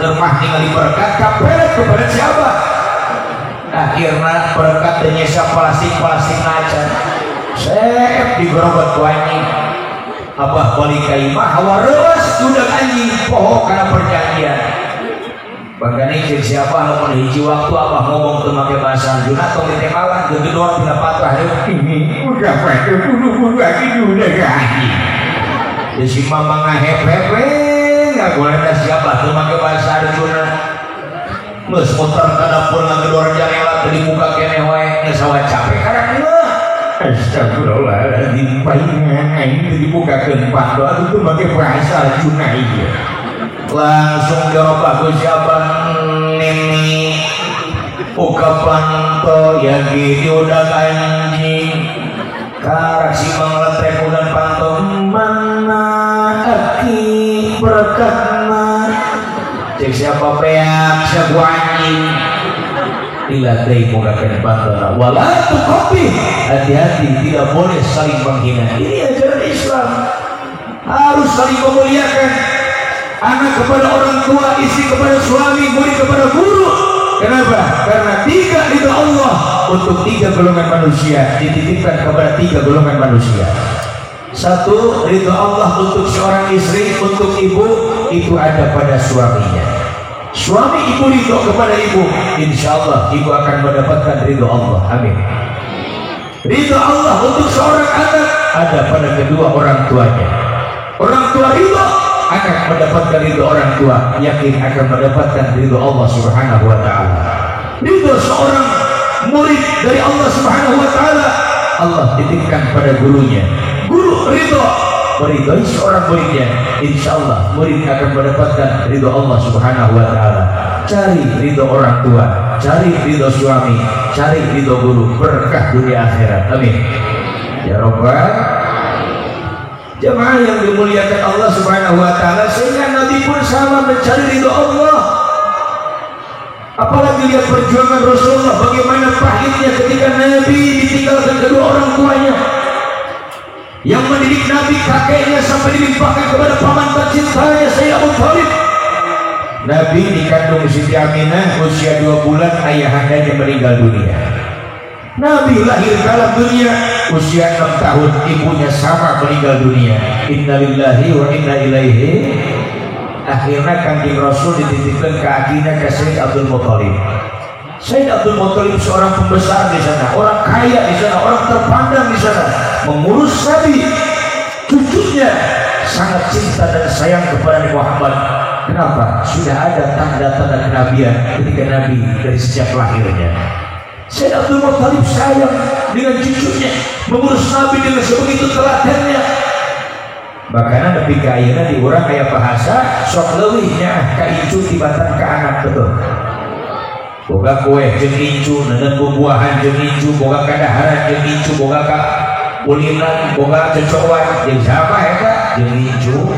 Speaker 1: lemah tinggal berkat kapelet kepada siapa akhirnya berkat ternyata plastik nacan sep digerogot ku anjing abah balik ka imah hawa rewas dudak anjing poho karena perjanjian bagani cek siapa lamun hiji waktu abah ngomong teu make bahasa Arjuna tong teh malah gegedor tina patah ini udah pada bunuh lagi udah gaji di si mama ngahep-hep nggak boleh dah siapa teu make bahasa Arjuna geus muter ka dapur ngagedor jangela teu dibuka keneh wae geus sawa capek karangna. Astagfirullahaladzim, palingan aing teu dibukakeun pando atuh teu make bahasa Junai. Langsung jawab Gusti Abang nini buka panto ya gitu udah anjing karak si mangletrek udah panto mana aki berkatna cek siapa peak siapa anjing dilatih bukakan panto walau tuh kopi hati-hati tidak boleh saling menghina. Ini ajaran Islam, harus saling memuliakan. Anak kepada orang tua, istri kepada suami, murid kepada guru. Kenapa? Karena 3 ridha Allah untuk 3 golongan manusia, dititipkan kepada 3 golongan manusia. 1 ridha Allah untuk seorang istri, untuk ibu, itu ada pada suaminya. Suami ibu ridha kepada ibu, insya Allah ibu akan mendapatkan ridha Allah. Amin. Ridha Allah untuk seorang anak ada pada kedua orang tuanya. Orang tua ridha, akan mendapatkan ridho orang tua, yakin akan mendapatkan ridho Allah Subhanahu wa taala. Ridho seorang murid dari Allah Subhanahu wa taala, Allah titipkan pada gurunya. Guru ridho meridhoi seorang muridnya, insyaallah murid akan mendapatkan ridho Allah Subhanahu wa taala. Cari ridho orang tua, cari ridho suami, cari ridho guru, berkah dunia akhirat. Amin. Ya Rabbal jemaah yang dimuliakan Allah Subhanahu wa taala, sehingga Nabi pun sama mencari ridho Allah. Apalagi lihat perjuangan Rasulullah, bagaimana pahitnya ketika Nabi ditinggalkan kedua orang tuanya. Yang mendidik Nabi kakeknya sampai dilimpahkan kepada paman tercintanya Sayyid Abu Thalib. Nabi dikandung Siti Aminah usia 2 bulan, ayahandanya meninggal dunia. Nabi lahir dalam dunia usia 6 tahun, ibunya sama meninggal dunia. Innalillahi wa inna ilaihi. Akhirnya Kanjeng Rasul dititipkan ke akhirnya ke Sayyid Abdul Muthalib. Sayyid Abdul Muthalib seorang pembesar di sana, orang kaya di sana, orang terpandang di sana, mengurus Nabi. Cucunya sangat cinta dan sayang kepada Nabi Muhammad. Kenapa? Sudah ada tanda-tanda kenabian ketika Nabi dari sejak lahirnya. Sayyid Abdul Muthalib sayang dengan cucunya, mengurus Nabi dengan sebegitu telatennya. Bahkan lebih kaya di orang kayak bahasa sok leuwihnya ka incu tibatan ke anak betul. Boga kue jeung incu, neuneuh bubuahan jeung incu, boga kadaharan jeung incu, boga ka ulinan, boga cocoan jeung siapa eta jeung incu.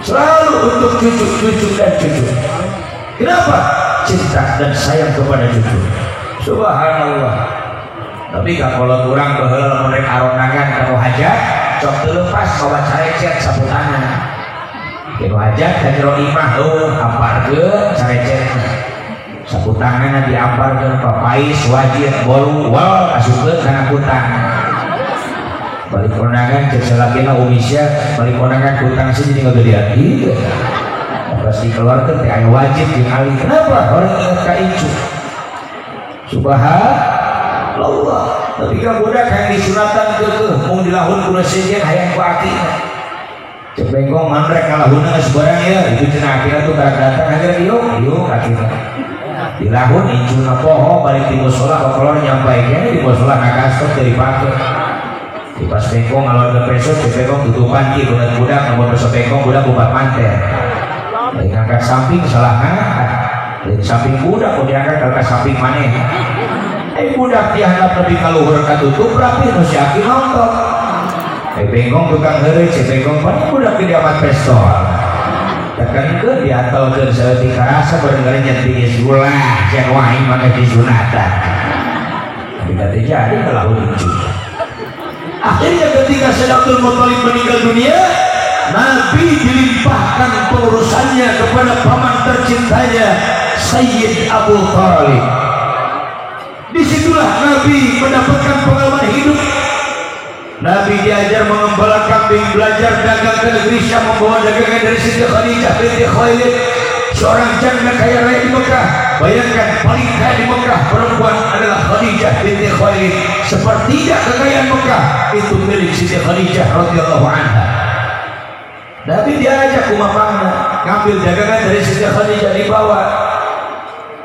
Speaker 1: Selalu untuk cucu dan cucu. Kenapa? Cinta dan sayang kepada cucu. Subhanallah. Tapi kalau kurang baheula mereka aronangan kalau hajat cok teu lepas bawa carecet saputangan. Kalau hajat ka jero imah amparkeun carecet. Saputangan diamparkeun papais wajib bolu wal asupkeun kana kutang. Balik konangan cek salakina umisya balik konangan kutang sih jadi ngagedean ieu. Pasti keluarkeun teh aya wajib jeung ali. Kenapa? Orang ingat ka incu. Subhanallah. Tapi kan budak yang disunatan ke mau dilahun kuna sejen hayang ku akina. Cek bengkong mandrek kalahuna sebarang ya itu cenah akina tuh karak datang aja yuk akina. Dilahun incuna poho balik di musola kolor nyampai kene di musola ngakastot dari pake. Di pas bengkong ngalor ke peso cek bengkong tutupan ki budak namun peso bengkong budak bubat mantel. Dari ngangkat samping salah ngangkat. Dari samping budak kok diangkat ke samping maneh. Budak dianggap lebih kaluhur katutup rapi masih aki nonton. Bengkong tukang heureuy cek bengkong pan budak di amat pistol. Tekan ke diatalkeun saeutik karasa bareng nyeting sulah jan waing mangga disunatan. Tapi teh jadi kalahur incu. Akhirnya ketika Sayyid Abdul Muthalib meninggal dunia, Nabi dilimpahkan pengurusannya kepada paman tercintanya Sayyid Abu Thalib. Disitulah Nabi mendapatkan pengalaman hidup. Nabi diajar mengembala kambing, belajar dagang ke negeri Syam, membawa dagangan dari Siti Khadijah binti Khuwailid, seorang janda kaya raya di Mekah. Bayangkan paling kaya di Mekah perempuan adalah Khadijah binti Khuwailid. Sepertiga kekayaan Mekah itu milik Siti Khadijah radhiyallahu anha. Nabi diajak ke mamangna ngambil dagangan dari Siti Khadijah dibawa.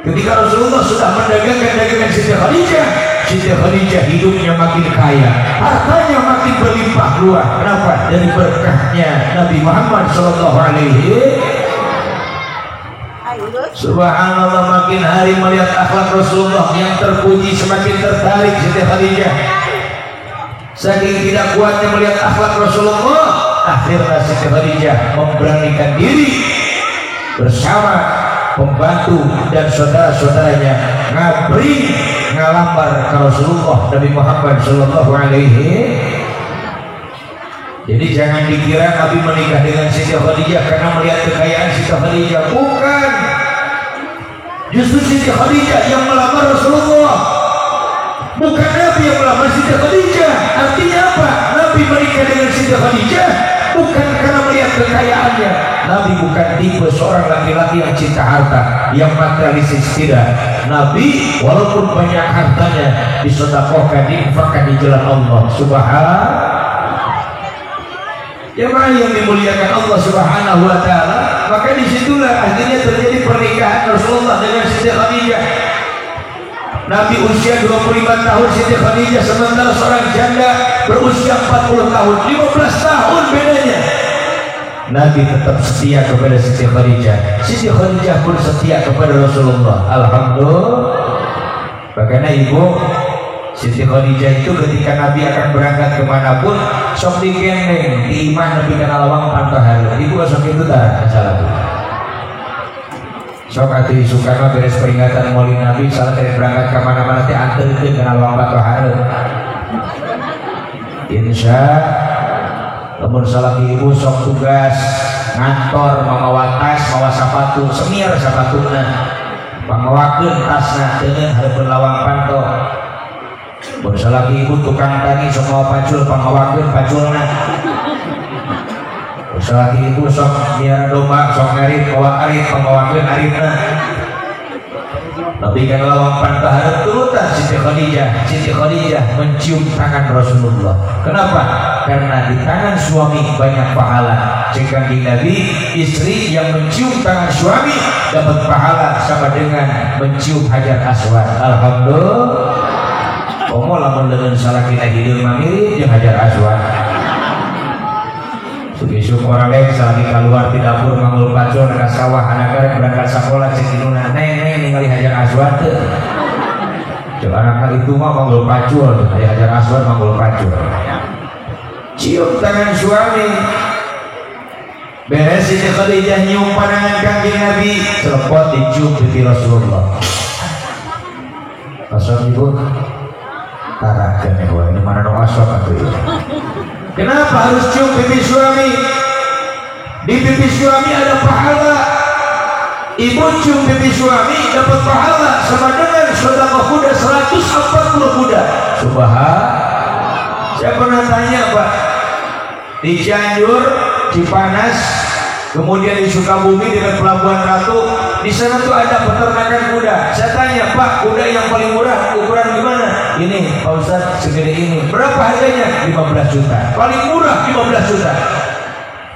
Speaker 1: Ketika Rasulullah sudah mendagangkan dagangan Siti Khadijah hidupnya makin kaya, hartanya makin berlimpah ruah. Kenapa? Dari berkahnya Nabi Muhammad sallallahu alaihi. Subhanallah, makin hari melihat akhlak Rasulullah yang terpuji, semakin tertarik Siti Khadijah. Saking tidak kuatnya melihat akhlak Rasulullah, akhirnya Siti Khadijah memberanikan diri bersama pembantu dan saudara-saudaranya ngalamar ke Rasulullah Nabi Muhammad sallallahu alaihi. Jadi jangan dikira Nabi menikah dengan Siti Khadijah karena melihat kekayaan Siti Khadijah, bukan. Justru Siti Khadijah yang melamar Rasulullah, bukan Nabi yang melamar Siti Khadijah. Artinya apa? Nabi menikah dengan Siti Khadijah bukan karena melihat kekayaannya. Nabi bukan tipe seorang laki-laki yang cinta harta, yang materialistis, tidak. Nabi walaupun banyak hartanya disedekahkan, diinfakkan di jalan Allah Subhanahu. Jemaah yang dimuliakan Allah Subhanahu wa taala, maka disitulah akhirnya terjadi pernikahan Rasulullah dengan Siti Khadijah. Nabi usia 25 tahun, Siti Khadijah sementara seorang janda berusia 40 tahun, 15 tahun bedanya. Nabi tetap setia kepada Siti Khadijah. Siti Khadijah pun setia kepada Rasulullah. Alhamdulillah. Bagaimana ibu Siti Khadijah itu ketika Nabi akan berangkat kemanapun sok digendeng di imah Nabi kana lawang pantahar. Ibu sok itu tak salah. Sok ati Soekarno beres peringatan Maulid Nabi salah dari berangkat kemana-mana teh anterkeun kana lawang pantahar. Insya namun salah ibu sok tugas ngantor mamawa tas mawa sapatu semir sapatuna pangawakeun tasna dengan hareupeun lawang panto. Mun salah ibu tukang tani sok mawa pacul pangawakeun paculna. Salah ibu sok miara domba sok ngarit mawa arit pangawakeun aritna. Tapi kan lawang pantahar turutan Siti Khadijah mencium tangan Rasulullah. Kenapa? Karena di tangan suami banyak pahala. Jika di Nabi, istri yang mencium tangan suami dapat pahala sama dengan mencium Hajar Aswad. Alhamdulillah. Komo lamun dengan salah kita hidup mamiri jeung Hajar Aswad. Besok orang lain salah kita keluar di dapur manggul pacul ke sawah anak karek berangkat sekolah cekinuna neng ningali Hajar Aswad teh. Cek anak itu mah manggul pacul, Hajar Aswad manggul pacul. Cium tangan suami. Beres Siti Khadijah nyium pandangan Kanjeng Nabi, celepot dicium pipi Rasulullah. Asal ibu tarakan ya, ini mana no asal atuh ya. Kenapa harus cium pipi suami? Di pipi suami ada pahala. Ibu cium pipi suami dapat pahala sama dengan sedekah kuda 140 kuda. Subhanallah. Saya pernah tanya Pak, di Cianjur, Cipanas, kemudian di Sukabumi dengan Pelabuhan Ratu, di sana tuh ada peternakan kuda. Saya tanya Pak, kuda yang paling murah ukuran gimana? Ini Pak Ustadz segede ini. Berapa harganya? 15 juta. Paling murah 15 juta.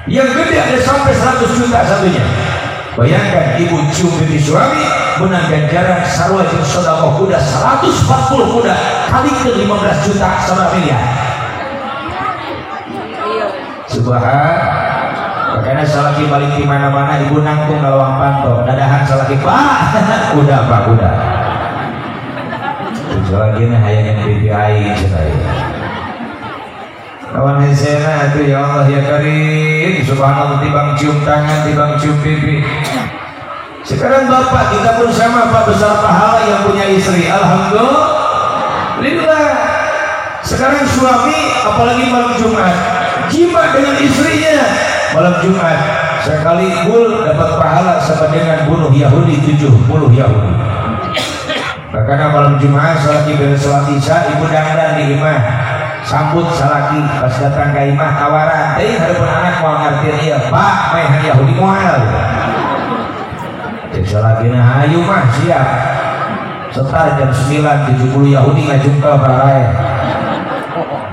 Speaker 1: Yang gede ada sampai 100 juta satunya. Bayangkan ibu cium pipi suami menang ganjaran sarwa jeung sedekah kuda 140 kuda kali ke 15 juta sama miliar. Subhanallah. Makanya salaki balik di mana-mana ibu nangtung lawang panto. Dadahan salaki Pak. Kuda Pak kuda. Lagi nih hayang pipi aing cenah. Kawan hesena itu ya Allah ya Karim. Subhanallah, tibang cium tangan, tibang cium pipi. Sekarang Bapak kita pun sama Pak, besar pahala yang punya istri. Alhamdulillah. Sekarang suami apalagi malam Jumat jima dengan istrinya malam Jumat sekali gul dapat pahala sama dengan bunuh Yahudi 70 Yahudi. Bahkan malam Jumat salaki beres salat Isya ibu dandan di imah sambut salaki pas datang ke imah tawaran teh hareupeun anak moal ngartiin ieu Pak meh Yahudi moal cek salakina hayu mah siap setar jam 9 70 Yahudi ngajungkel barae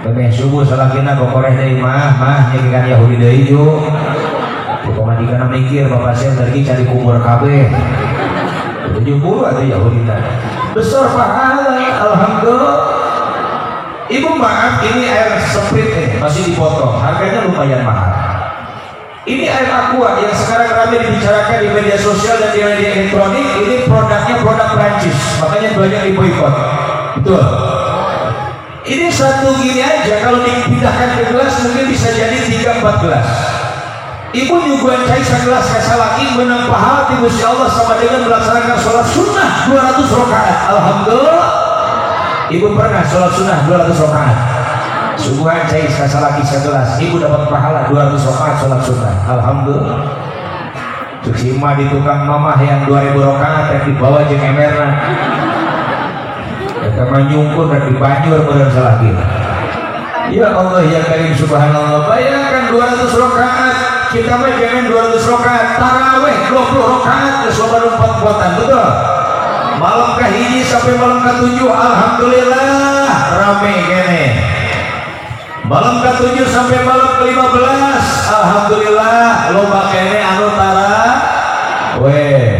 Speaker 1: bebeh subuh salakina gokoreh deui mah nyegekan Yahudi deui yuk kumaha dikana mikir bapak saya tadi cari kubur kabeh 70 ada Yahudi besar pahala. Alhamdulillah. Ibu maaf, ini air Sprite nih, masih dipotong, harganya lumayan mahal. Ini air aqua yang sekarang ramai dibicarakan di media sosial dan di media elektronik. Ini produknya produk Prancis, makanya banyak diboikot. Betul. Ini satu gini aja, kalau dipindahkan ke gelas mungkin bisa jadi 3-4 gelas. Ibu nyuguhan cai segelas kasalaki menang pahala di Gusti Allah sama dengan melaksanakan sholat sunnah 200 rakaat. Alhamdulillah. Ibu pernah sholat sunnah 200 rakaat. Suguhan cai kasalaki segelas, ibu dapat pahala 200 rakaat sholat sunnah. Alhamdulillah. Cuksima di tukang mamah yang 2000 rakaat yang dibawa jeung emerna. Eta mah nyungkur dan dibanjur bener salaki. Ya Allah ya Karim subhanallah, bayangkan 200 rakaat. Kita mah jangan 200 rakaat, taraweh 20 rakaat ke sobat 4 kuatan, betul? Malam ke-1 sampai malam ke-7, alhamdulillah rame kene. Malam ke-7 sampai malam ke-15, alhamdulillah loba kene anu taraweh.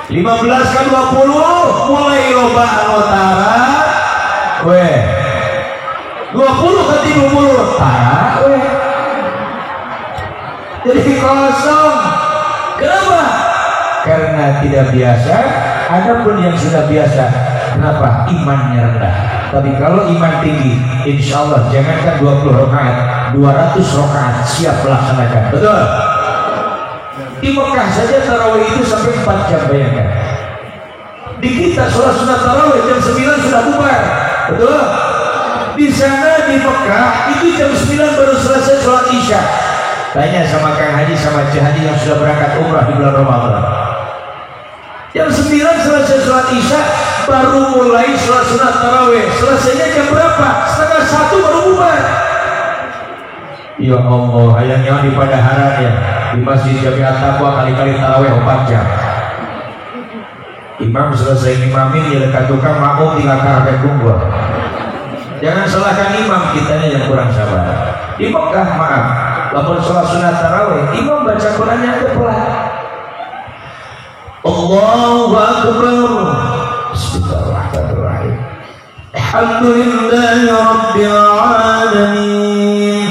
Speaker 1: 15 ke 20 mulai loba anu taraweh. 20 ke 30 taraweh. Jadi kosong. Kenapa? Karena tidak biasa. Adapun yang sudah biasa, kenapa? Imannya rendah. Tapi kalau iman tinggi, insya Allah jangankan 20 rakaat, 200 rakaat siap melaksanakan. Betul? Di Mekah saja tarawih itu sampai 4 jam, bayangkan. Di kita sholat sunat tarawih jam 9 sudah bubar. Betul? Di sana di Mekah itu jam 9 baru selesai sholat isya. Tanya sama Kang Haji sama Cik Haji yang sudah berangkat umrah di bulan Ramadan. Jam 9 selesai sholat isya, baru mulai sholat sunat tarawih. Selesainya jam berapa? 12:30 baru bubar. Ya Allah, hayangnya di Padaharan ya, di Masjid Jami'at Taqwa kali-kali tarawih 4 jam. Imam selesai imamin, ya dekat tukang makmum tinggal karpet tunggu. Jangan salahkan imam, kitanya yang kurang sabar. Di Mekah maaf, lamun sholat sunat tarawih, imam baca Qurannya ada pelan. Allahu Akbar. Bismillahirrahmanirrahim. Alhamdulillahi Rabbil Alamin.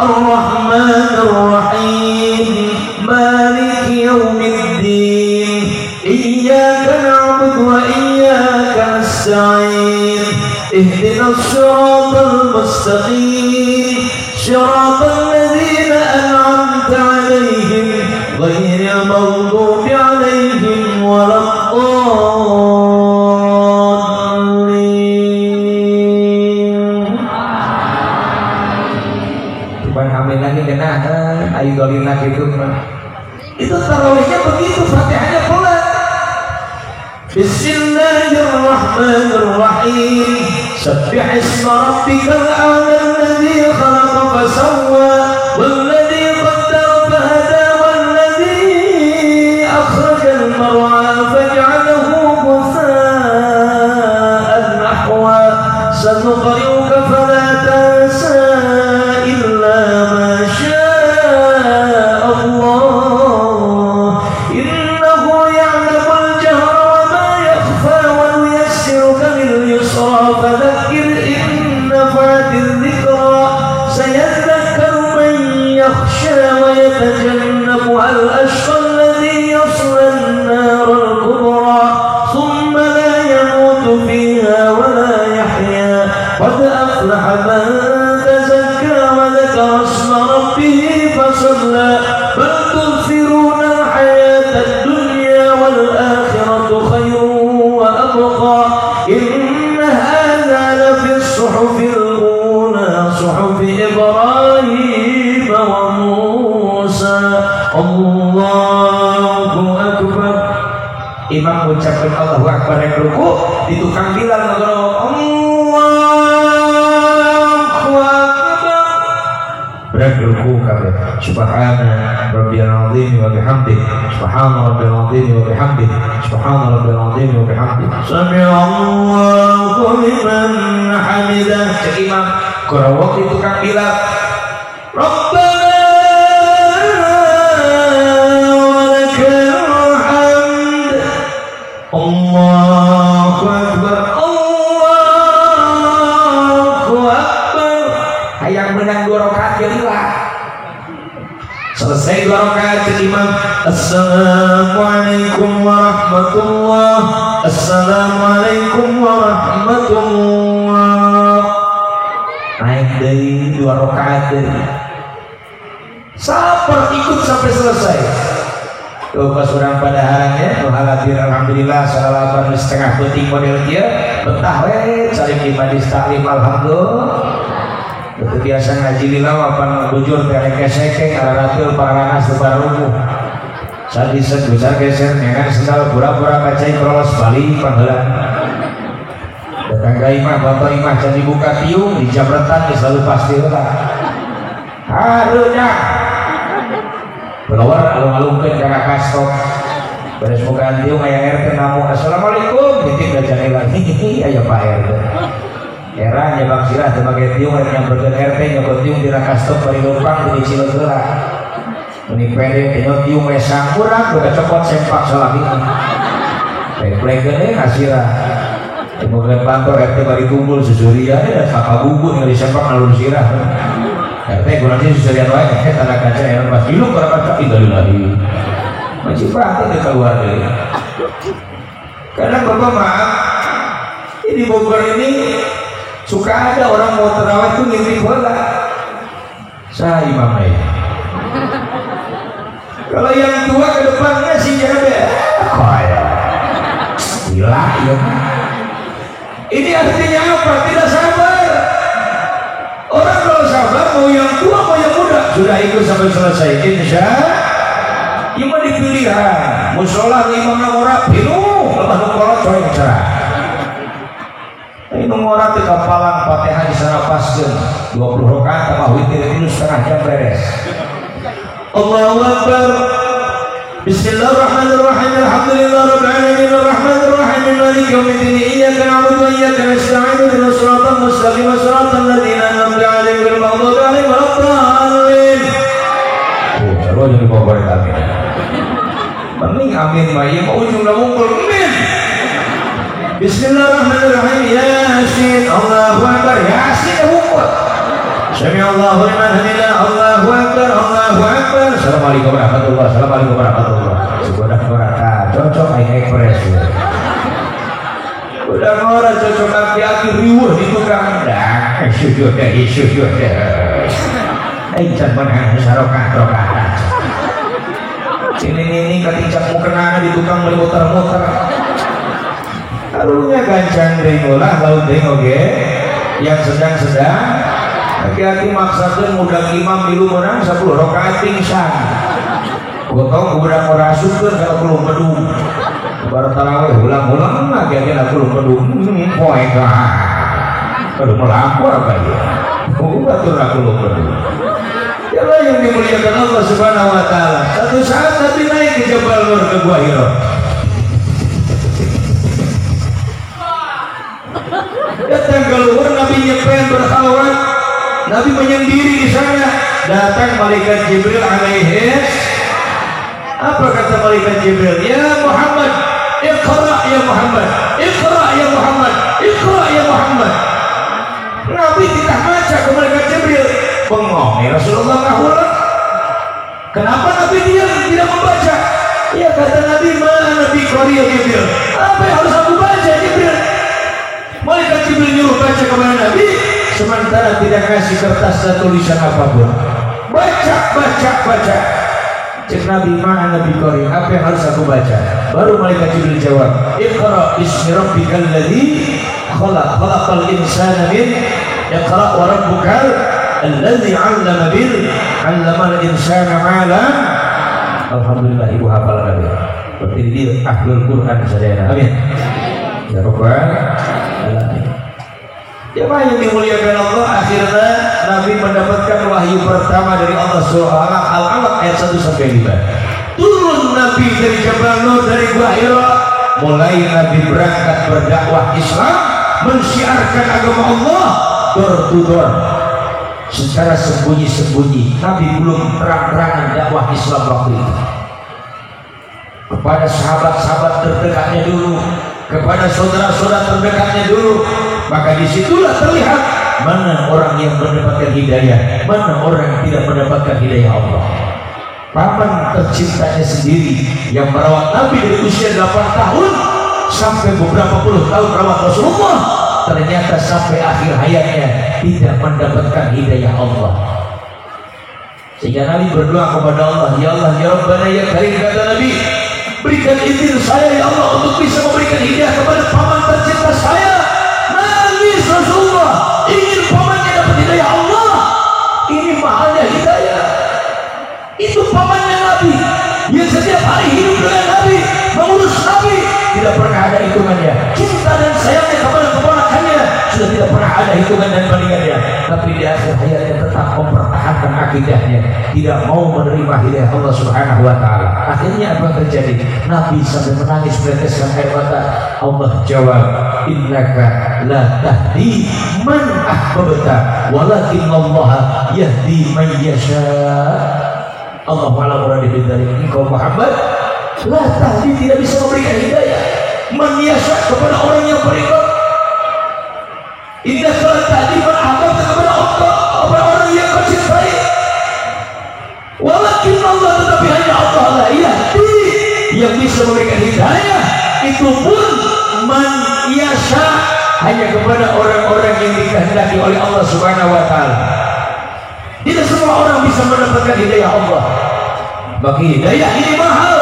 Speaker 1: Ar-Rahmanir Rahim. Maliki Yawmiddin. Iyyaka na'budu wa iyyaka nasta'in. Ihdinas siratal mustaqim. Siratal ladzina an'amta 'alaihim ghairil maghdubi 'alaihim waladdallin. Cuman hamil lagi kena ayu dolina gitu. Itu tarawihnya begitu, Fatihahnya pelan. Bismillahirrahmanirrahim. Sabbih isma rabbikal a'la alladzi khalaqa fasawwa walladzi qaddara fahada walladzi akhrajal mar'a faj'alahu ghutha'an nahwa sanuqri'uka fala tansa illa ma syaa Allah innahu ya'lamul jahra wa ma yakhfa wa nuyassiruka lil yusra fadhakkir in nafatil dhikra sayadhakkaru man yakhsha wa yatajannabuha al-ashqa alladhi yasla an-nar al-kubra thumma la yamutu fiha wa la yahya qad aflaha man tazakka wa dhakara isma rabbih fasalla bal tu'thiruna al-hayata ad-dunya wal akhiratu khayrun wa abqa inna hadha la fi as-suhufi al-ula suhufi Ibrahim wa Musa. Allahu Akbar. Imam mengucapkan Allahu Akbar yang ruku, di tukang bilang Allahu Akbar. Berat ruku kabeh. Subhana rabbiyal azim wa bihamdihi. Subhana rabbiyal azim wa bihamdihi. Subhana rabbiyal azim wa bihamdihi. Sami'allahu liman hamidah. Cek imam kurawak di tukang bilang Rabbana wa lakal hamd. Selesai 2 rakaat imam, assalamualaikum warahmatullah, assalamualaikum warahmatullah. Naik dari 2 rakaat dari sabar ikut sampai selesai. Tuh pas orang pada harangnya, tuh halatir alhamdulillah salah 8 setengah penting model dia betah saling imam taklim alhamdulillah. Itu biasa ngaji lila wapan bujur tereke-seke kararatul paranas depan rubuh sadiset besar geser dengan sendal pura-pura kacai krolos bali panggilan tetangga imah bapak imah jadi buka tiung di jabretan selalu pasti lah harusnya keluar alung-alungkan karena kastok beres bukaan tiung ayah RT namu assalamualaikum titik gajah lagi ayah Pak RT era nyebak sirah sebagai tiung yang bergen RT nyebak tiung dirakastok bari lumpang di cilok gerak ini pede nyebak tiung mesang kurang udah copot sempak salami plek-plek gede ngasirah kemudian kantor RT bari kumpul susurian dan kakak buku yang disempak nalur sirah RT kurangnya susurian wae tanda kaca yang pas hiluk berapa tak tinggal lagi masih praktek di keluar dari kadang bapak maaf ini Bogor ini suka ada orang mau terawih itu ngintip bola saya imamnya kalau yang tua ke depannya sih jabe kaya gila ya ini artinya apa? Tidak sabar. Orang kalau sabar mau yang tua mau yang muda sudah ikut sampai selesai insya imam dipilihan musola imamnya orang pinuh lepas nukolot coy cerah ini orang di kapalan Fatihah di sana paskeun 20 rakaat tambah witir itu setengah jam beres. Allahu Akbar. Bismillahirrahmanirrahim. Alhamdulillahirabbil alamin arrahmanir rahim maliki yaumiddin iyyaka na'budu wa iyyaka nasta'in ihdinas siratal mustaqim siratal ladzina an'amta 'alaihim ghairil maghdubi 'alaihim waladdallin. Oh, terus jadi bawa amin. Mending amin bae mau ujungna mungkul amin. Bismillahirrahmanirrahim. Yasin. Allahu Akbar. Yasin hukum. Sami Allahu liman hamidah. Allahu Akbar. Allahu Akbar. Assalamualaikum warahmatullahi. Assalamualaikum warahmatullahi. Sudah ngorata cocok ekspres. Udah ngora cocok kaki-kaki riuh di tukang dah. Sudah. Aican mana sarokah-rokah. Ini keticak mukena di tukang beli muter-muter. Harunya gancang ringolah laut oke yang sedang-sedang hati-hati maksakan mudah imam di lumaran 10 rakaat pingsan gotong udah merasukkan kalau belum pedung baru tarawih ulang-ulang lagi aja belum pedung poe kah kalau melapor apa ya betul aku belum pedung ya yang dimuliakan Allah Subhanahu wa ta'ala satu saat Nabi naik ke Jabal Nur ke Gua Hira datang keluar Nabi nyepen berkhalwat Nabi menyendiri di sana datang malaikat Jibril alaihi apa kata malaikat Jibril ya Muhammad iqra ya Muhammad iqra ya Muhammad iqra ya Muhammad Nabi tidak baca ke malaikat Jibril bengong ya Rasulullah kahula kenapa Nabi diam tidak membaca ya kata Nabi mana Nabi qari ya Jibril apa yang harus aku baca Jibril malaikat Jibril nyuruh baca kepada Nabi sementara tidak kasih kertas dan tulisan apapun baca cek Nabi mana Nabi Qari apa yang harus aku baca baru malaikat Jibril jawab iqra bismi rabbikal ladzi khalaqal insana min iqra wa rabbukal alladzi 'allama bil 'allamal insana ma lam alhamdulillah ibu hafal Nabi berarti dia ahlul Quran saudara amin ya rabbal alamin. Jemaah yang dimuliakan Allah, akhirnya Nabi mendapatkan wahyu pertama dari Allah Surah Al-Alaq ayat 1 sampai 5. Turun Nabi dari Jabal Nur dari Gua Hira, mulai Nabi berangkat berdakwah Islam, mensyiarkan agama Allah door to door. Secara sembunyi-sembunyi, Nabi belum terang-terangan dakwah Islam waktu itu. Kepada sahabat-sahabat terdekatnya dulu, kepada saudara-saudara terdekatnya dulu, maka disitulah terlihat mana orang yang mendapatkan hidayah, mana orang yang tidak mendapatkan hidayah Allah. paman tercintanya sendiri yang merawat Nabi dari usia 8 tahun sampai beberapa puluh tahun merawat Rasulullah, ternyata sampai akhir hayatnya tidak mendapatkan hidayah Allah. Sehingga Nabi berdoa kepada Allah, ya Allah ya Rabbana ya Karim, kata Nabi, berikan izin saya ya Allah untuk bisa memberikan hidayah kepada paman tercinta saya. Nangis Rasulullah, ingin pamannya dapat hidayah Allah. Ini mahalnya hidayah. Itu pamannya Nabi yang setiap hari hidup dengan Nabi, mengurus Nabi, tidak pernah ada hitungannya. Cinta dan sayangnya kepada keponakannya sudah tidak pernah ada hitungan dan bandingannya. Tapi di akhir hayatnya tetap mempertahankan akidahnya, tidak mau menerima hidayah Allah Subhanahu wa taala. Akhirnya apa yang terjadi? Nabi sampai menangis meneteskan air mata. Allah jawab, innaka la tahdi man ahbabta walakin Allah yahdi man yasha. Allah malah berada dari engkau Muhammad, la tahdi, tidak bisa memberikan hidayah man yasha kepada orang yang beriman. Innaka la tahdi man ahbabta kepada orang yang kau cintai. Walakin Allah, tetapi hanya Allah lah yahdi, yang bisa memberikan hidayah itu pun man yasha, hanya kepada orang-orang yang dikehendaki oleh Allah Subhanahu wa taala. Tidak semua orang bisa mendapatkan hidayah Allah. Bagi hidayah ini mahal.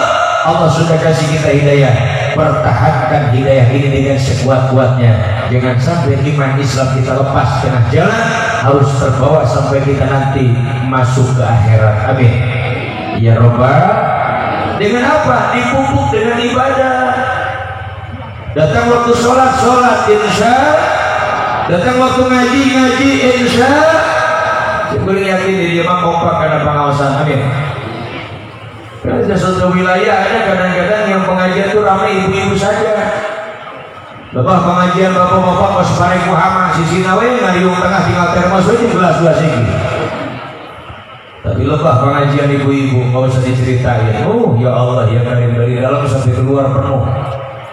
Speaker 1: Allah sudah kasih kita hidayah. Pertahankan hidayah ini dengan sekuat-kuatnya. Jangan sampai iman Islam kita lepas tengah jalan, harus terbawa sampai kita nanti masuk ke akhirat. Amin ya Rabbal. Dengan apa? Dipupuk dengan ibadah. Datang waktu sholat insya. Datang waktu ngaji insya. Sebelum yakin diri memang kompak karena pengawasan. Amin. Karena di suatu wilayah ada kadang-kadang yang pengajian itu ramai ibu-ibu saja. Lepas pengajian bapak-bapak pas parek Muhammad sisi nawe ngariung tengah tinggal termos aja gelas-gelas ini. Tapi lepas pengajian ibu-ibu nggak usah diceritain. Oh ya Allah ya Karim, dari dalam sampai keluar penuh.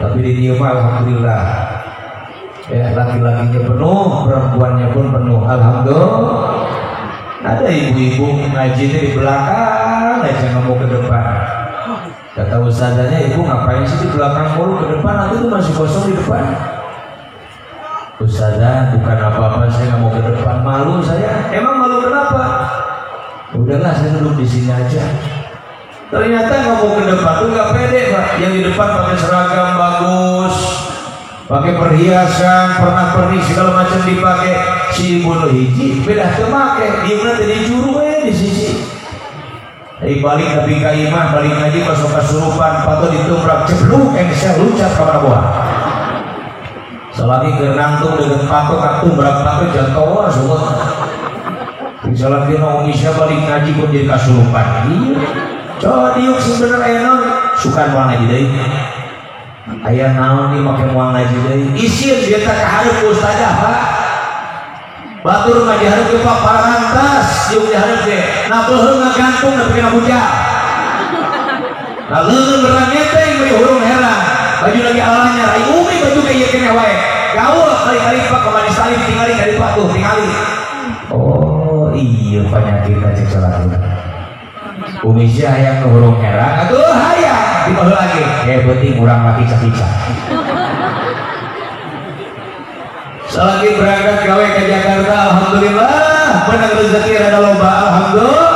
Speaker 1: Tapi di dia alhamdulillah. Ya laki-lakinya penuh, perempuannya pun penuh. Alhamdulillah. Ada ibu-ibu ngaji di belakang aja, nggak mau ke depan. Kata ustazanya, ibu ngapain sih di belakang mulu, ke depan nanti tuh masih kosong di depan. Ustazah bukan apa-apa, saya nggak mau ke depan, malu saya. Emang malu kenapa? Udahlah saya duduk di sini aja. Ternyata nggak mau ke depan tuh nggak pede Pak. Yang di depan pakai seragam bagus, pakai perhiasan, pernak-pernik segala macam dipakai. Si ibu nu hiji beda kemake dia nanti dijuru di sisi. Dari balik tapi kaimah balik ngaji masuk kasurupan patut ditubrak cebluk yang saya luncat ke bawah. Selagi kenangtung dengan patok atumbrak patok jatuh semua. Misalnya kita mau isya balik ngaji pun jadi kasurupan. Coba diuk sih bener enak suka mau ngaji deh. Ayah naon nih makin mau ngaji deh. Isin dia tak keharap ustazah Pak. Batur mah diharap ke Pak Parantas, yung diharap ke nabeheung ngagantung nepi ka bujang. Lalu berangete beri hurung heran. Baju lagi alanya rai umi baju kayak ieu keneh wae. Gaul kali-kali Pak kemari salib tingali ka di Pak tuh tingali. Oh iya penyakit cek salah. Umi sia hayang hurung heran. Atuh hayang dibaheula lagi. Penting urang mati cak-cak. Selagi berangkat gawe ke Jakarta, alhamdulillah menang rezeki rada loba, alhamdulillah.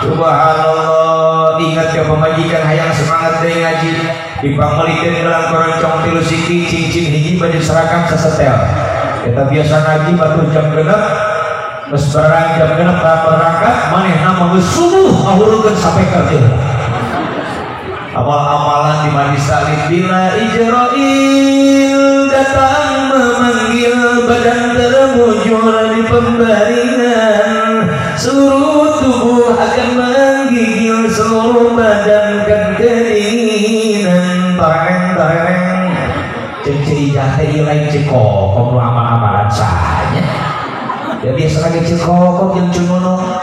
Speaker 1: Subhanallah, ingat ke pemajikan hayang semangat deui ngaji. Dipangmelikeun dalam koroncong 3 siki cincin hiji baju seragam sasetel. Kita biasa ngaji batu jam 6. Geus barang jam 6 berangkat, manehna mah geus subuh ngahurungkeun sampai kerja. Amal-amalan di majlis salib bila Ijrail datang memanggil, badan termujur di pembaringan, seluruh tubuh akan menggigil, seluruh badan kan kedinginan. Tareng cek jate lain cekok amal-amalan saja. Ya biasa lagi cekok yang cunono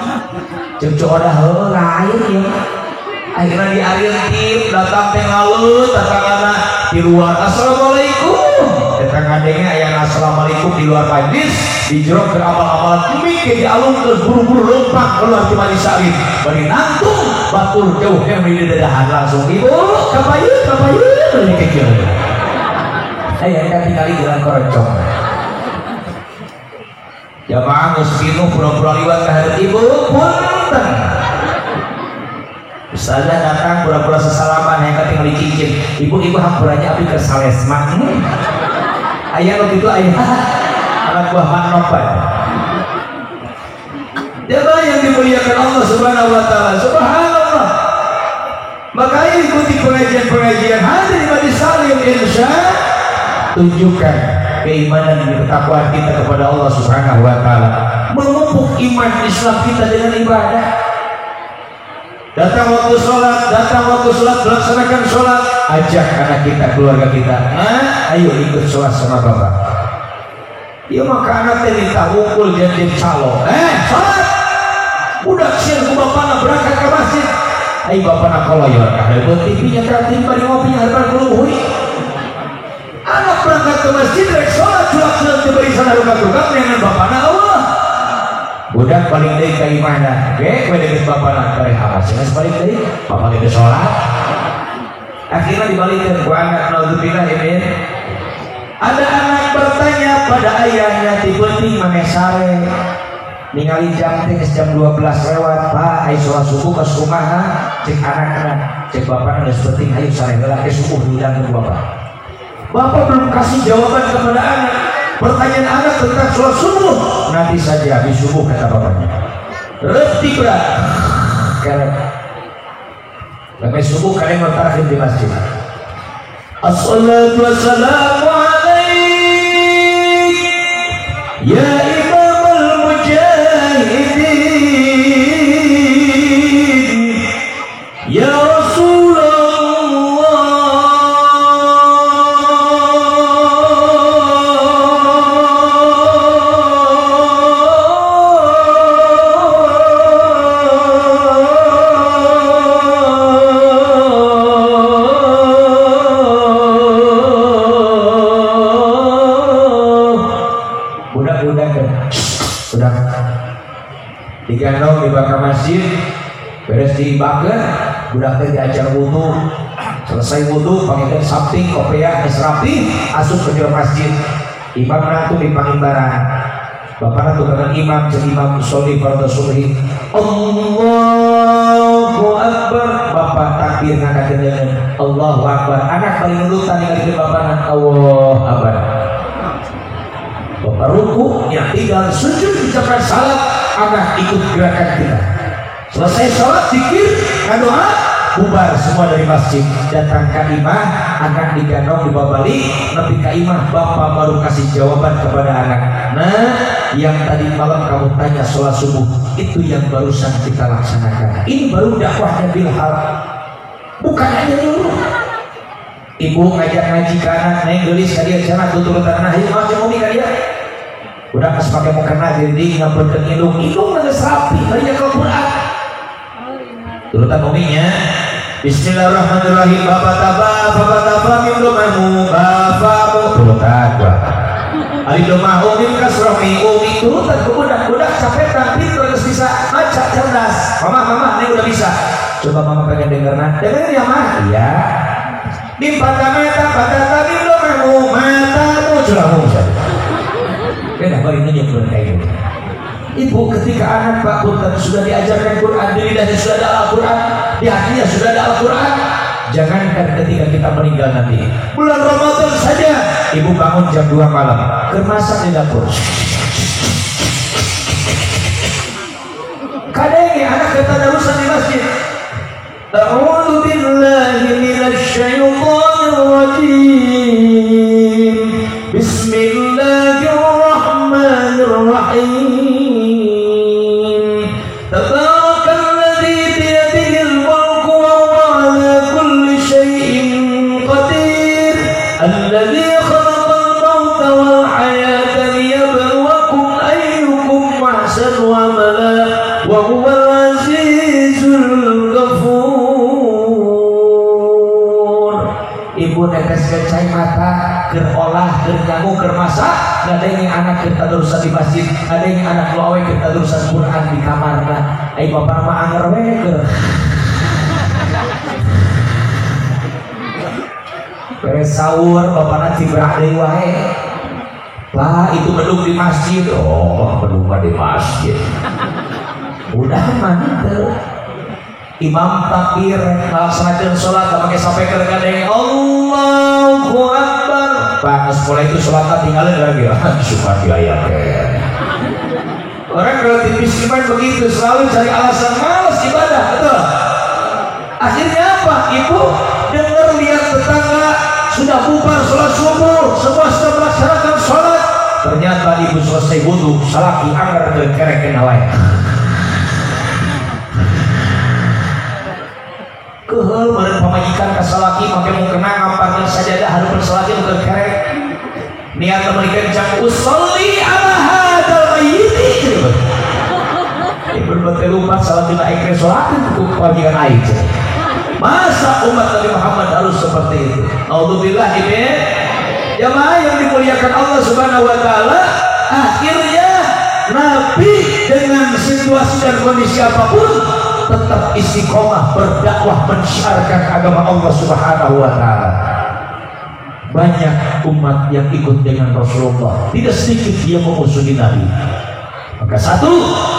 Speaker 1: cek odah lain ya. Akhirnya diariantip datang tengalut datang di luar assalamualaikum datang adanya ayah assalamualaikum di luar majlis dijorok ke amal-amalan demi ke dialung terus buru-buru lompat keluar di majlis salib beri nantung batur jauh yang di dadahan langsung ibu kapayun ini kecil tinggal di jalan Koroncong jamaah ngespinuh pura-pura liwat ke hadap ibu punten Ustazah datang pura-pura sesalaman yang tinggal di cincin ibu hampurannya api ke salesma ayah waktu itu ayah anak buah maknopan jamaah yang dimuliakan Allah subhanahu wa ta'ala subhanallah makanya ikuti pengajian-pengajian hadir di salim insya tunjukkan keimanan dan ketakwaan kita kepada Allah subhanahu wa ta'ala memupuk iman Islam kita dengan ibadah datang waktu sholat melaksanakan sholat ajak anak kita, keluarga kita ayo ikut sholat sama bapak ya maka anak ini tak ngumpul jadi calo sholat udah siang ke bapak berangkat ke masjid ayo bapak nak kalau ya buat TV-nya kreatif pada ngopinya harga keluhui anak berangkat ke masjid rek sholat sulap diberi sana ruka-ruka dengan bapak nak Allah budak paling dari keimanan gue dengan bapak nak dari apa sih paling dari bapak lagi sholat akhirnya dibalikin gua anak naudzubillah ini ada anak bertanya pada ayahnya tipe-tipe mana sare ningali jam 12 lewat pak ayo sholat subuh ke sumaha cek anak-anak cek bapak nggak seperti ayo sare lagi subuh bilang ke bapak belum kasih jawaban kepada anak pertanyaan anak tentang sholat subuh nanti saja habis subuh kata bapaknya reti berat karena sampai subuh kalian berterakhir di masjid assalatu wassalamu alaik ya imam al-mujahidin ya digendong di bakar masjid beres dibakar budak teh diajar wudu selesai wudu panggilkan samping kopiah rapi asup ke dalam masjid imam nantu dipanggil barang bapak nantu dengan imam jadi imam sholli fardhu subhi Allahu akbar bapak takbir ngangkat dengan Allahu akbar anak paling nurutan dengan bapak nanti Allahu akbar bapak ruku yang tinggal sujud ucapan salat anak ikut gerakan kita selesai sholat zikir doa bubar semua dari masjid datang ke imah anak digendong dibawa balik lebih ke imah bapak baru kasih jawaban kepada anak nah yang tadi malam kamu tanya sholat subuh itu yang barusan kita laksanakan ini baru dakwahnya bilhal bukan hanya dulu ibu ngajak ngaji ke anak neng gelis ke dia jangan tuturutan anak ayo masih mau ke dia udah pas pakai mau kena dinding ngapun ke hidung nggak sapi banyak Al-Quran turutan uminya bismillahirrahmanirrahim bapak taba min domamu bapakmu turutan gua ali domahu min kasromi umi turutan ke budak capek tapi terus bisa baca cerdas mama ini udah bisa coba mama pengen dengar ya mah iya min patata min domamu matamu curahmu saja beda kali ini yang berkaitan ibu ketika anak pak punten sudah diajarkan Quran di lidahnya sudah ada Al-Quran di hatinya sudah ada Al-Quran jangankan ketika kita meninggal nanti bulan Ramadan saja ibu bangun jam 2 malam kemasak di dapur kadang anak ketarusan di masjid a'udzu billahi minasy syaithanir rajim bismillahirrahmanirrahim tabarakalladzi biyadihil mulku wa huwa ala kulli syai'in qadir alladzi khalaqal mauta wal hayata liyabluwakum ayyukum ahsanu amala wa huwal azizul ghafur ibu netes kecai mata kerolah kernyamu kermasak ada yang anak kita terusan di masjid ada yang anak lawe kita terusan Quran di kamar ayo bapak mah anger weker sahur bapakna tibrah deui wae. Pak, itu bedug di masjid. Oh, bedug mah di masjid. Udah mantep. Imam takbir ngalaksanakeun salat make sampai ke gadeng Allahu Akbar. Pak, sekolah itu salatna tinggalin lagi. Suka diayakeun. Orang relativis iman begitu, selalu cari alasan malas ibadah, betul. Akhirnya apa? Ibu dengar lihat tetangga sudah bubar sholat subuh, semua sudah melaksanakan sholat. Ternyata ibu selesai wudu, salaki anggar ke kerek kenawai. Kehel meureun pamajikan ka salaki make mau kena ngaparkeun sajadah hareupeun salaki ke kerek. Niat memberikan jam usolli ala hadzal mayyit. Ibu betul lupa salat dina ikra salat itu kewajiban aing. Masa umat Nabi Muhammad harus seperti itu? Alhamdulillah ini jamaah yang dimuliakan Allah Subhanahu wa taala, akhirnya Nabi dengan situasi dan kondisi apapun tetap istiqomah berdakwah mensyiarkan agama Allah Subhanahu wa taala. Banyak umat yang ikut dengan Rasulullah, tidak sedikit dia memusuhi Nabi. Maka satu,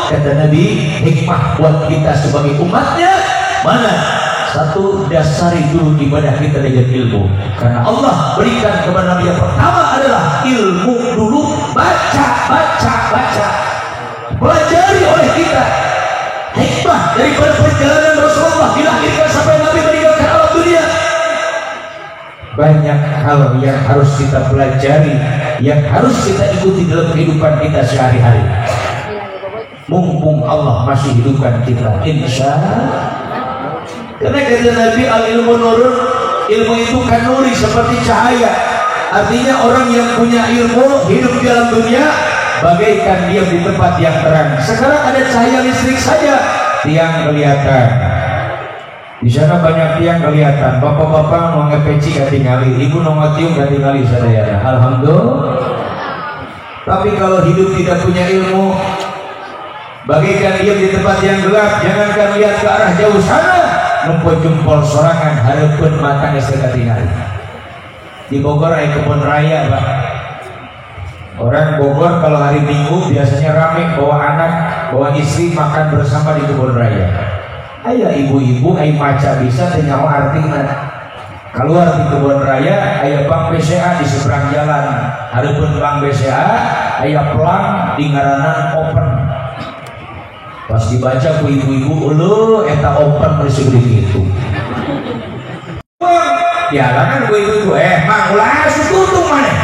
Speaker 1: kata Nabi, hikmah buat kita sebagai umatnya mana? Satu, dasari dulu ibadah kita dengan ilmu. Karena Allah berikan kepada Nabi yang pertama adalah ilmu dulu. Baca. Pelajari oleh kita hikmah daripada perjalanan Rasulullah dilahirkan sampai Nabi meninggalkan alam dunia. Banyak hal yang harus kita pelajari, yang harus kita ikuti dalam kehidupan kita sehari-hari. Mumpung Allah masih hidupkan kita, insya Allah. Karena kata Nabi, al ilmu nurun, ilmu itu kan nuri seperti cahaya. Artinya orang yang punya ilmu hidup di dalam dunia bagaikan dia di tempat yang terang. Sekarang ada cahaya listrik saja, tiang kelihatan. Di sana banyak tiang kelihatan. Bapak-bapak mau ngepeci ketinggali, ibu mau ngetiung ketinggali sadayana. Alhamdulillah. Tapi kalau hidup tidak punya ilmu, bagaikan dia di tempat yang gelap. Jangankan lihat ke arah jauh sana, numpuk jempol sorangan hareupeun mata geus ketinggali. Di Bogor ada kebun raya, Pak. Orang Bogor kalau hari Minggu biasanya ramai bawa anak, bawa istri makan bersama di kebun raya. Aya ibu-ibu, aya maca bisa teu nyaho artina. Keluar di kebun raya, aya bank BCA di seberang jalan. Hareupeun bank BCA, aya pelang di ngaranan open. Pas dibaca ku ibu-ibu, uluh eta open bersih gitu. Jalangan ku ibu-ibu, mang ulah asup tutung maneh.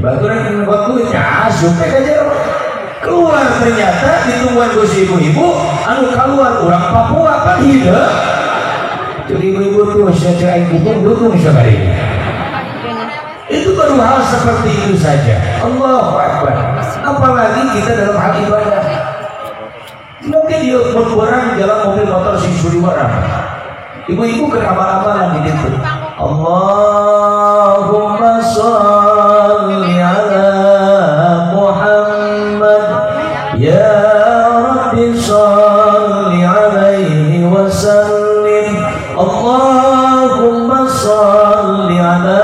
Speaker 1: Baturan ngot duitnya asup aja keluar, ternyata ditungguan ku si ibu-ibu anu keluar urang Papua kan hidup. Jadi ibu-ibu tuh saya aing kumpul dutung sakali. Itu baru hal seperti itu saja. Allahu Akbar. Apalagi kita dalam hal ibadah. Mungkin dia berkurang jalan mobil motor sing suri warang. Ibu-ibu keramal-amalan di situ. Allahumma sholli ala Muhammad ya Rabbi sholli alaihi wasallim. Allahumma sholli ala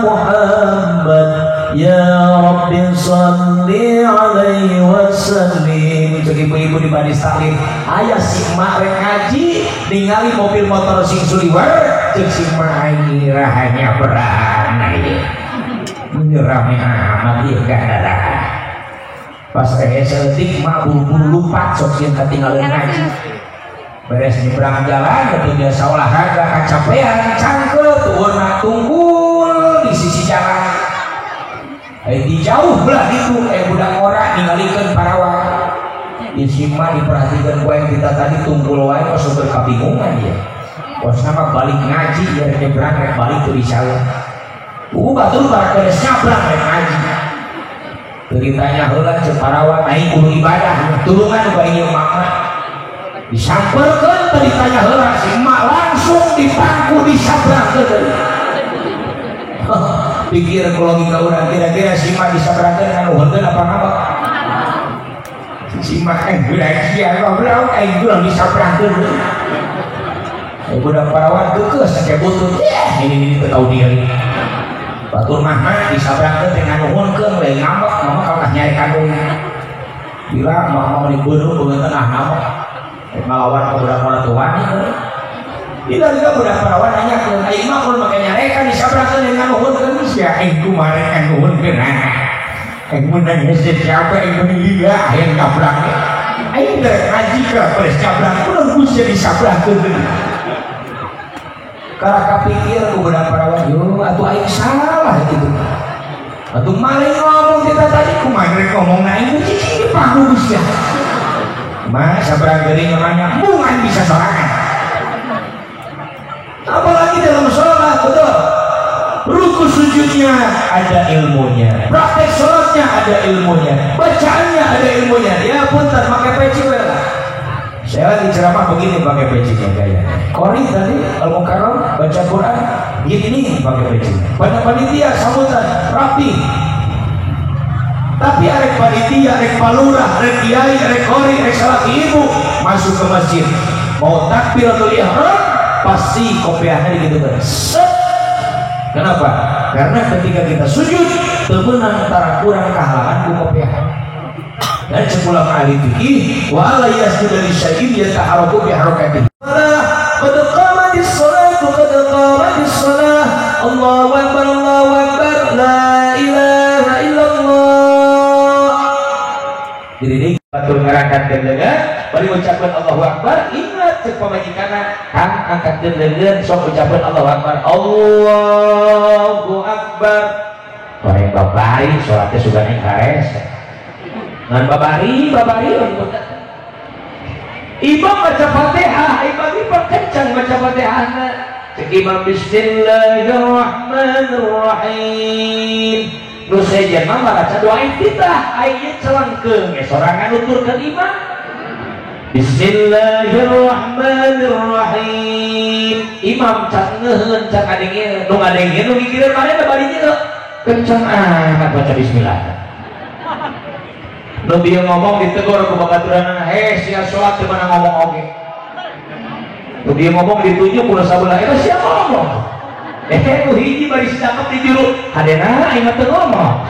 Speaker 1: Muhammad ya Rabbi sholli alaihi wasallim. Jadi ibu-ibu di Bani Salim ayah si emak rek ngaji ningali mobil motor sing suliwar cek si emak ini rahanya berana ya menyerami amat ya gak ada. Pas seetik emak buru-buru lupa sok yang ketinggalan ngaji beres nyebrang jalan atau biasa olahraga kecapean cangkel tuh tunggul di sisi jalan di jauh belah itu budak ora ningalikeun parawang Isima diperhatikan gue yang kita tadi tunggul wae pas berkabingungan ya. Bos nama balik ngaji ya nyebrang rek balik tuh di saya. Batul barak nyabrang rek ngaji. Ceritanya heula cek parawan aing kudu ibadah tulungan uga ieu mama. Disamperkeun teh ditanya heula si emak langsung dipangku disabrangkeun. Pikir kalau logika urang kira-kira si emak disabrangkeun anu heureun apa-apa. Si mak gerak sia goblok aing gua disabrangkeun. budak perawan kekes kayak butut ini tahu diri batur mah disabrangkeun teh nganuhunkeun we ngambek mama kalah nyari kandung bila mama meni beuneu beungeun tengah nama ngalawan ka budak maratuan tidak juga budak perawan nanyakeun aing mah mun make nyarekan disabrangkeun teh nganuhunkeun sia aing kumaha nganuhunkeun aing mun nanya siapa aing mun liga aing nabrak aing teh ngaji ka beres cabrang kudu bisa disabrangkeun karena kapikir ku budak perawan yo atuh aing salah gitu atuh maling ngomong kita tadi kumaha rek ngomong aing cicing pahu sia mah sabrang geuring namanya mungan bisa sorangan apalagi dalam sholat betul ruku sujudnya ada ilmunya praktek sholatnya ada ilmunya bacaannya ada ilmunya ya punten pakai peci lah saya lagi ceramah begini pakai pecinya gaya Kori tadi Al-Mukarram baca Quran gini pakai peci banyak panitia sambutan rapi tapi arek panitia arek palurah arek kiai arek kori arek salaki ibu masuk ke masjid mau takbiratul ihram pasti kopiahnya digitukan kenapa? Karena ketika kita sujud temenang antara kurang kehalangan ku kopiah dan sepulang ahli fikih wa la yasjudu li syai'in yataharaku bi harakatihi qad qamatis shalatu qad qamatis shalah Allahu akbar la ilaha illallah jadi batur ngarangkeun leungeun bari ucapkeun Allahu akbar ingat ceuk pamajikana kang angkatkeun leungeun sok ucapkeun Allahu akbar Allahu akbar bareng babari salatnya sudah ning kares ngan babari imam baca Fatihah imam kencang baca Fatihah cek imam bismillahirrahmanirrahim nu sejen mah baca doa iftitah aya celengkeung ge sorangan nuturkeun imam bismillahirrahmanirrahim imam cak ngeuheun cak ngadenge nu ngadenge nu gigireun maneh barinya kencang amat baca bismillah nu dia ngomong ditegur ku babaturanna sia salat teu meunang ngomong oge nu dia ngomong ditunjuk ku sabelah eta sia ngomong nu hiji bari sidangep di juru hadena aing teu ngomong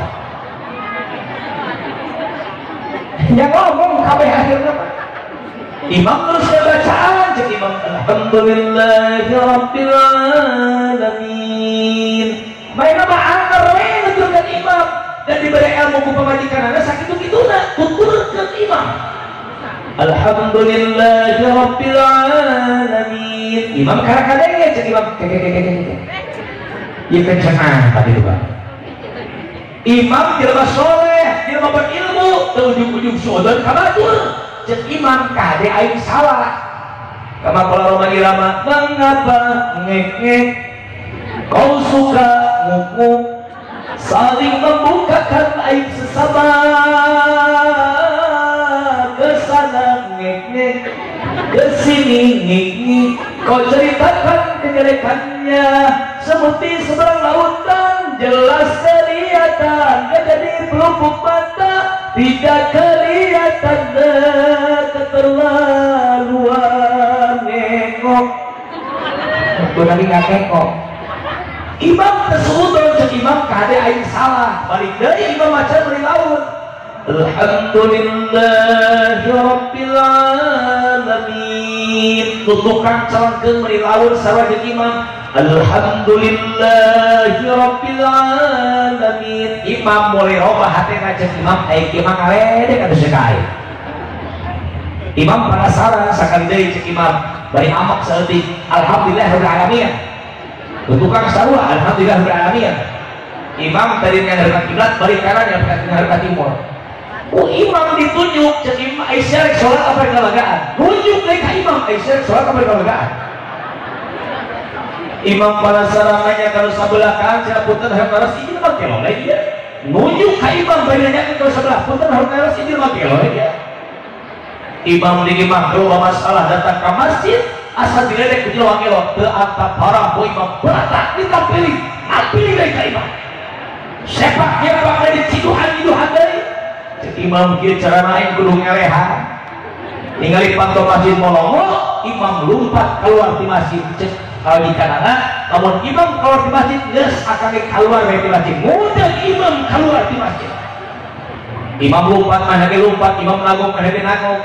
Speaker 1: yang ngomong kabeh akhirna imam terus bacaan cek imam alhamdulillahi rabbil alamin bae mah angker we nuturkeun imam dan diberi ilmu ku pamajikanana sakitu kituna tuturkeun imam alhamdulillahi rabbil alamin imam karakadenge cek imam ieu kencang tadi itu Pak imam jelema soleh jelema berilmu teu ujug-ujug suudon ka batur cek imam kade aing salah kama qala Roma irama mengapa ngek-ngek kau suka nguk-nguk saling membukakan aib sesama kesana ngek-ngek kesini ngik-ngik kau ceritakan kejelekannya seperti seberang lautan jelas kelihatan jadi pelupuk mata tidak kelihatan keterlaluan nengok itu lagi nggak nengok imam tersebut cek imam kade aing salah balik dari imam macan beri laun alhamdulillahi rabbil alamin tutukan celengkeun beri laun sarua jeung imam alhamdulillahi rabbil alamin imam mulai robah hatena cek imam aing imam ngaledek atuh sekali imam penasaran sakali deui cek imam bari amak saeutik alhamdulillahi rabbil alamin tukang sarua alhamdulillah rabbil alamin imam tadi ngadep kiblat balik kanan yang ngadep timur imam ditunjuk cek imam Aisyah salat apa yang galagaan tunjuk deui ka imam Aisyah salat apa yang galagaan imam penasaran nanya kalau sabelah kanan cenah punten hayang ngaros ieu mah kelo lagi ya nunjuk ka imam bari nanyakeun ka sabelah punten hayang ngaros ieu mah kelo lagi ya imam di imam masalah datang ke masjid asal diledek ku jelema ngelo teu antap parah ku imam beratak ditampili apili deui ka imam sepak nyepak deui ciduhan deui cek imam kieu carana aing kudu ngelehan ningali panto masjid molong imam lumpat keluar di masjid cek kalau di kanan namun imam keluar di masjid geus akan keluar dari masjid mudah imam keluar di masjid imam lumpat mana ge lumpat imam nagok mana ge nagok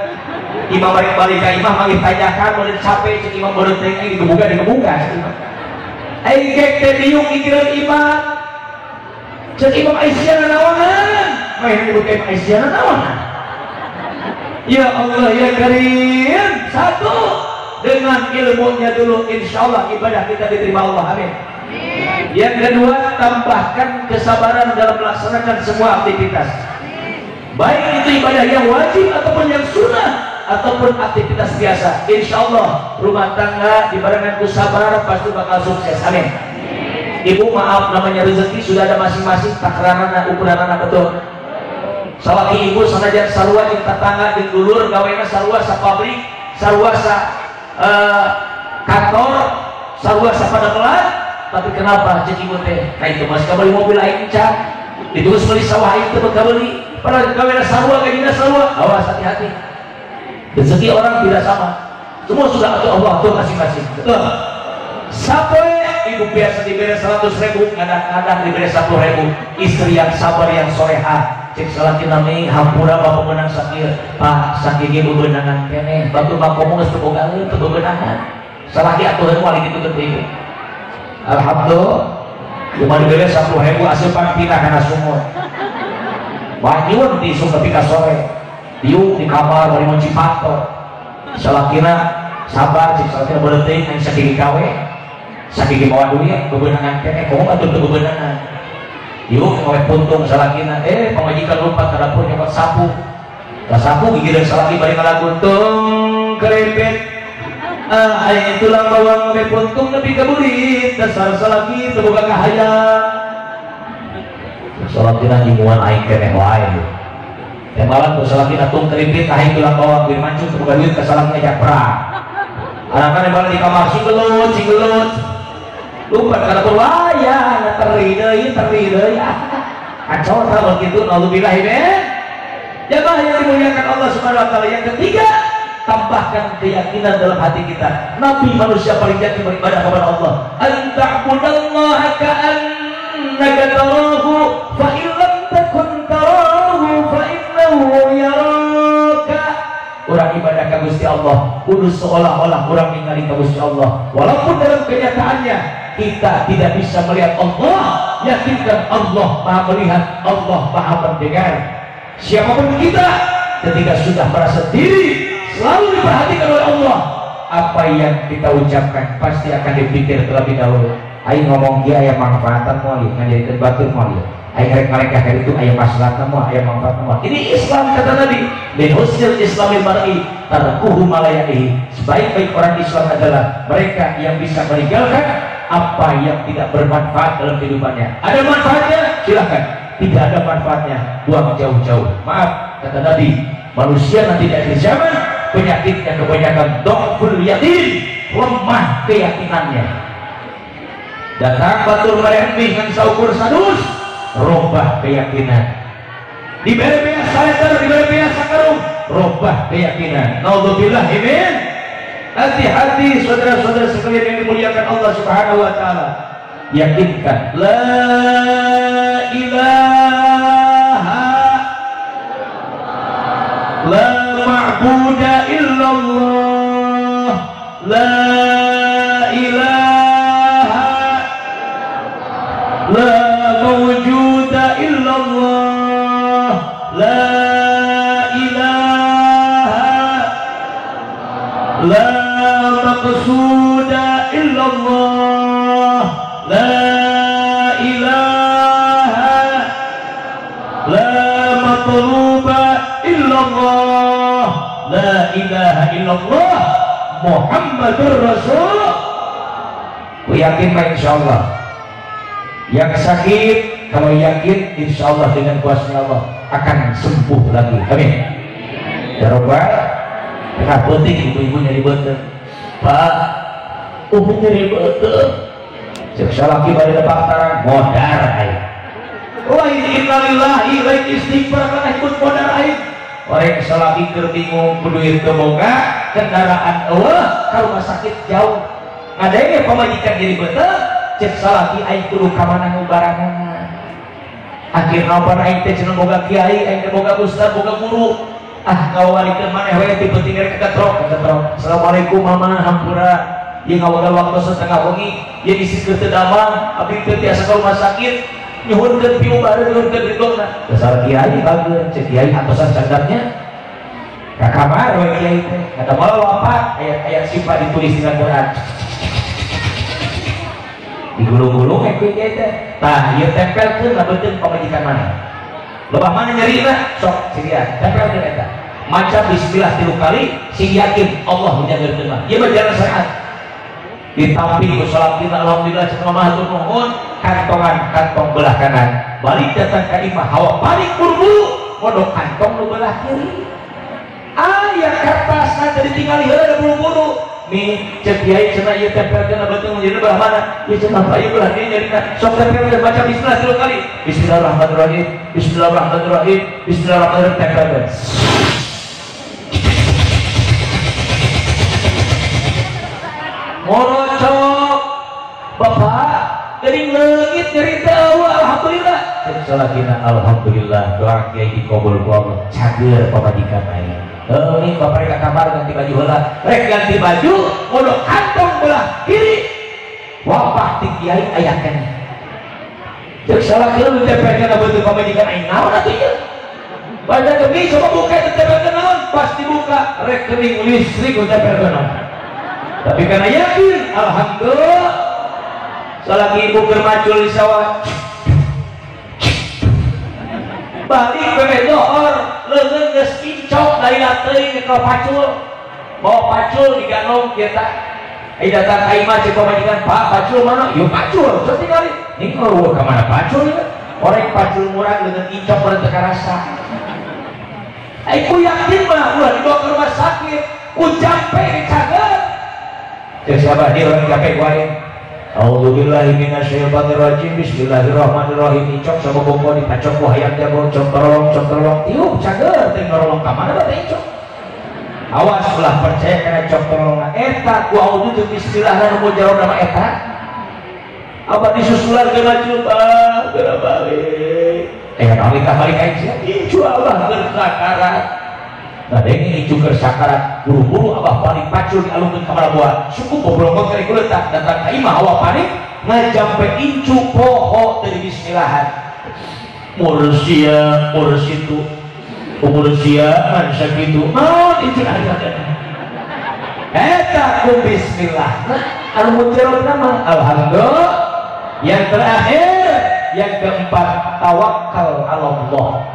Speaker 1: imam balik ka imam mangih tanyakan mulai capek cek imam baru teh digebuga ai gek teh diuk pikiran imam cek imam Aisyah naonan main dibuka Aisyah naonan. Ya Allah ya Karim, satu dengan ilmunya dulu insya Allah ibadah kita diterima Allah, amin. Yang kedua, tambahkan kesabaran dalam melaksanakan semua aktivitas, baik itu ibadah yang wajib ataupun yang sunnah ataupun aktivitas biasa. Insya Allah rumah tangga dibarengan kesabaran pasti bakal sukses, amin. Ibu maaf namanya rezeki sudah ada masing-masing takaranana ukuranana betul. Salaki ibu sanajan sarua jeung tetangga jeung dulur gawena sarua sa pabrik sarua sa kantor sarua sa padamelan tapi kenapa cek ibu teh ka itu masih kabeli mobil aing can ditulis beli sawah aing teh kabeli padahal gawena sarua gajina sarua awas hati-hati rezeki orang tidak sama semua sudah atur Allah atur masing-masing betul sampai ibu biasa diberi 100.000 kadang-kadang diberi 10.000 istri yang sabar yang solehah cek salaki nami hampura bapak menang sakit pak sakit ibu benangan kene batu bakomu geus teu boga teu bebenangan salaki aturan wali kitu teh alhamdulillah cuma diberi 10.000 asupan pindah kana sumur wajib di sumur pika sore diuk di kamar bari munci pato salakina sabar cek salakina berhenti yang sakit gawe sakit bawa duit bebenangan kene komo atuh teu bebenangan yuk ngawet puntung salakina pemajikan lupa ke dapur nyokot sapu lah sapu gigiran salaki bari ngalaguntung kerempet ayah itulah bawang ngawet puntung tapi kebulit dasar salaki terbuka kahayang salakina jimuan aing keneh wae yang malam tuh salakina tung kerempet ayah itulah bawang bir mancung terbuka duit ke salakina jakpra anak-anak yang malam di kamar singgelut lupa karena berwaya teri deui kacau kalau begitu naudzubillah jamaah yang dimuliakan Allah Subhanahu wa taala. Yang ketiga, tambahkan keyakinan dalam hati kita nabi manusia paling yakin beribadah kepada Allah anta'budallaha ka'annaka tarahu fa in lam takun tarahu fa innahu yaraka. Orang ibadah ka Gusti Allah kudu seolah-olah orang ningali ka Gusti Allah walaupun dalam kenyataannya kita tidak bisa melihat Allah. Yakinkan Allah Maha melihat, Allah Maha mendengar. Siapapun kita ketika sudah merasa diri selalu diperhatikan oleh Allah, apa yang kita ucapkan pasti akan dipikir terlebih dahulu. Aing ngomong dia aya manfaatan moal ngajadikeun batur moal aing rek ngalengkah itu aya maslahat moal aya manfaat moal. Ini Islam kata Nabi, min husnil islamil mar'i tarkuhu malayani. Sebaik-baik orang Islam adalah mereka yang bisa meninggalkan apa yang tidak bermanfaat dalam kehidupannya. Ada manfaatnya silahkan, tidak ada manfaatnya buang jauh-jauh. Maaf kata Nabi, manusia nanti di akhir zaman penyakitnya kebanyakan dhaful yakin, lemah keyakinannya. Datang batur meremih dengan saukur sadus, robah keyakinan. Diberi beas saliter, diberi beas sakarung, robah keyakinan. Naudzubillah min. Hati-hati saudara-saudara sekalian yang dimuliakan Allah Subhanahu wa taala. Yakinkan la ilaha la ma'budu illallah la ilaha la mawjuda illallah la ilaha la maqsuda illallah la ilaha la matluba illallah la ilaha illallah Muhammadur Rasul. Ku yakin Pak insyaallah. Yang sakit kalau yakin insyaallah dengan kuasa Allah akan sembuh lagi. Amin. Ya Rabbal tengah penting ibu-ibunya ribet Pak umumnya ribet seksalaki bari dapaktaran modar aing lain innalillahi lain istighfar kana ikut modar aing orang selagi bingung berduit keboga kendaraan ka rumah sakit jauh ngadenge pamajikan jadi betul cek salaki aing kudu ka mana ngubarangan akhirna pan aing teh cenah boga kiai aing teh boga ustaz boga guru ngawarikeun maneh we ti penting rek ketrok assalamualaikum mama hampura ieu ngawaga waktu setengah wengi ieu isikeun teu damang abdi teu tiasa ka rumah sakit nyuhunkeun piu bareud nyuhunkeun ridona dasar kiai bageun cek kiai atosan cadarnya ka kamar we kiai teh kada mau apa ayat-ayat sifat ditulis dengan Quran digulung-gulung kiai teh tah ieu tempelkeun labeutkeun pamajikan maneh lebah mana nyerina sok siria tempelkeun eta maca bismillah 3 kali sing yakin Allah menjaga mah ieu mah jalan sehat ditampi ku salat kita alhamdulillah cenah matur nuhun kantong belah kanan balik datang ka imah hawa balik buru-buru modok kantong nu belah kiri aya kertasna tadi tinggali heula da buru-buru nih cek kiai cenah ieu tempelkeun abeuteung menjadi belah mana ieu cenah bae belah dieu nyarina sok tempelkeun baca bismillah 3 kali bismillahirrahmanirrahim bismillahirrahmanirrahim bismillahirrahmanirrahim tempelkeun morocok bapak gering leungit nyarita alhamdulillah cek salakina alhamdulillah doa kiai dikabul ku Allah cager pamajikan aing ini bapak rek ka kamar ganti baju heula rek ganti baju modok kantong belah kiri wapah ti kiai aya keneh cek salakina nu tempelkeun abeuteung pamajikan aing naon atuh ieu baca demi coba buka tempelkeun naon pas dibuka rekening listrik nu tempelkeun naon tapi karena yakin alhamdulillah salaki ibu kermacul di sawah balik ke dohor leungeun geus incok dari teuing ka pacul bawa pacul diganong kita ai datang ka imah cek pamajikan pak pacul mana yeuh pacul sok tinggali ning eueuh ka mana pacul ya orek pacul murah leungeun incok meureun teu karasa ai ku yakin mah ulah dibawa ke rumah sakit ku jampe dicager cek sabar dia orang capek wae A'udzubillahi minasyaitonirrajim bismillahirrahmanirrahim icok sama bongko dipacok ku hayang jago cok terolong tiup cager teh nolong ka mana teh icok awas ulah percaya kana cok terolong eta ku a'udzu bismillah nu mujarrad nama eta apa disusulan ke coba geura balik balik aing sia icu Allah keur sakarat ngadenge icu keur sakarat buru-buru abah panik pacul dialungkeun ka Malaboa suku bobrongkot kari kuletak datang ka imah hawa panik ngajampe incu poho dari bismillahan mursia mursitu mursia man sakitu naon incu ada eta ku bismillah anu mujarrad nama alhamdulillah yang terakhir yang keempat tawakal Allah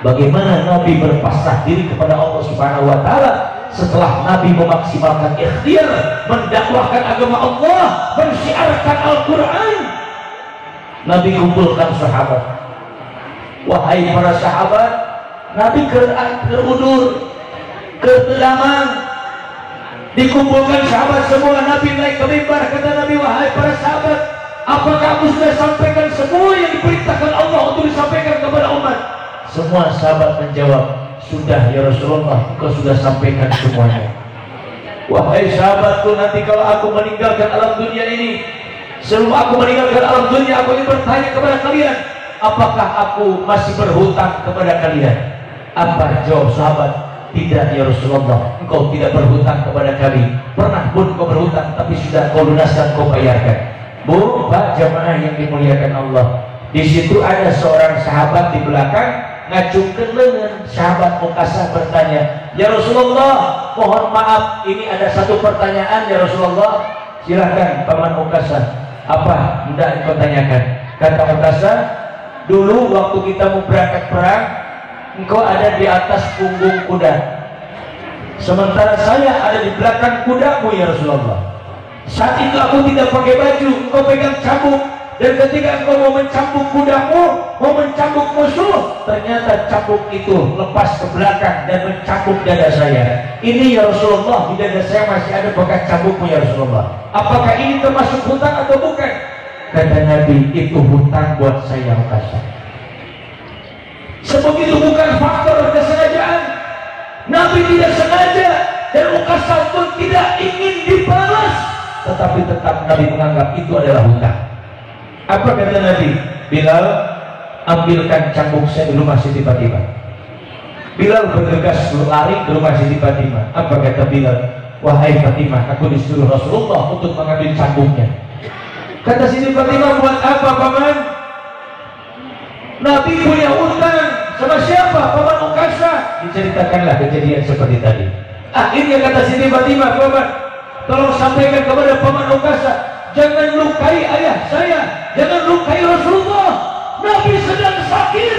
Speaker 1: bagaimana Nabi berpasrah diri kepada Allah Subhanahu wa taala setelah Nabi memaksimalkan ikhtiar mendakwahkan agama Allah mensyiarkan Al-Qur'an Nabi kumpulkan sahabat wahai para sahabat Nabi kerudur keteramang dikumpulkan sahabat semua Nabi naik ke mimbar kata Nabi wahai para sahabat apakah aku sudah sampaikan semua yang diperintahkan Allah untuk disampaikan kepada umat semua sahabat menjawab sudah ya Rasulullah engkau sudah sampaikan semuanya wahai sahabatku nanti kalau aku meninggalkan alam dunia ini sebelum aku meninggalkan alam dunia aku ingin bertanya kepada kalian apakah aku masih berhutang kepada kalian apa jawab sahabat tidak ya Rasulullah engkau tidak berhutang kepada kami pernah pun kau berhutang tapi sudah kau lunaskan kau bayarkan bu pak jamaah yang dimuliakan Allah di situ ada seorang sahabat di belakang ngacungkeun leungeun sahabat Mukasah bertanya ya Rasulullah mohon maaf ini ada satu pertanyaan ya Rasulullah silakan paman Mukasah apa hendak engkau tanyakan kata Mukasah dulu waktu kita mau berangkat perang engkau ada di atas punggung kuda sementara saya ada di belakang kudamu ya Rasulullah saat itu aku tidak pakai baju engkau pegang cambuk dan ketika engkau mau mencambuk kudamu mau mencambuk musuh ternyata cambuk itu lepas ke belakang dan mencambuk dada saya ini ya Rasulullah di dada saya masih ada bekas cambukmu ya Rasulullah apakah ini termasuk hutang atau bukan kata Nabi itu hutang buat saya Mukasah sebegitu bukan faktor kesengajaan Nabi tidak sengaja dan Ukasha pun tidak ingin dibalas, tetapi tetap Nabi menganggap itu adalah hutang. Apa kata Nabi? Bilal, ambilkan cambuk saya di rumah Siti Fatimah. Bilal bergegas lari ke rumah Siti Fatimah. Apa kata Bilal? Wahai Fatimah, aku disuruh Rasulullah untuk mengambil cambuknya. Kata Siti Fatimah, buat apa paman? Nabi punya utang sama siapa? Paman Ukasha. Diceritakanlah kejadian seperti tadi. Akhirnya kata Siti Fatimah, paman, tolong sampaikan kepada paman Ukasha, jangan lukai ayah saya, jangan lukai Rasulullah. Nabi sedang sakit.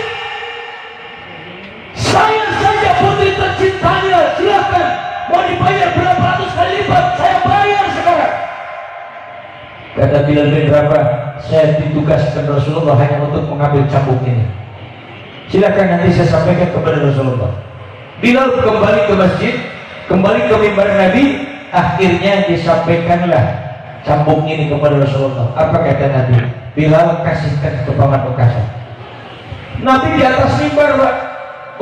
Speaker 1: Saya saja putri tercintanya, silakan. Mau dibayar berapa ratus kali lipat, saya bayar sekarang. Kata Bilal bin Rabah, saya ditugaskan Rasulullah hanya untuk mengambil cambuk ini. Silakan nanti saya sampaikan kepada Rasulullah. Bilal kembali ke masjid, kembali ke mimbar Nabi. Akhirnya disampaikanlah cambuk ini kepada Rasulullah. Apa kata Nabi? Bilal, kasihkan ke paman Ukasha. Nabi di atas mimbar, Pak.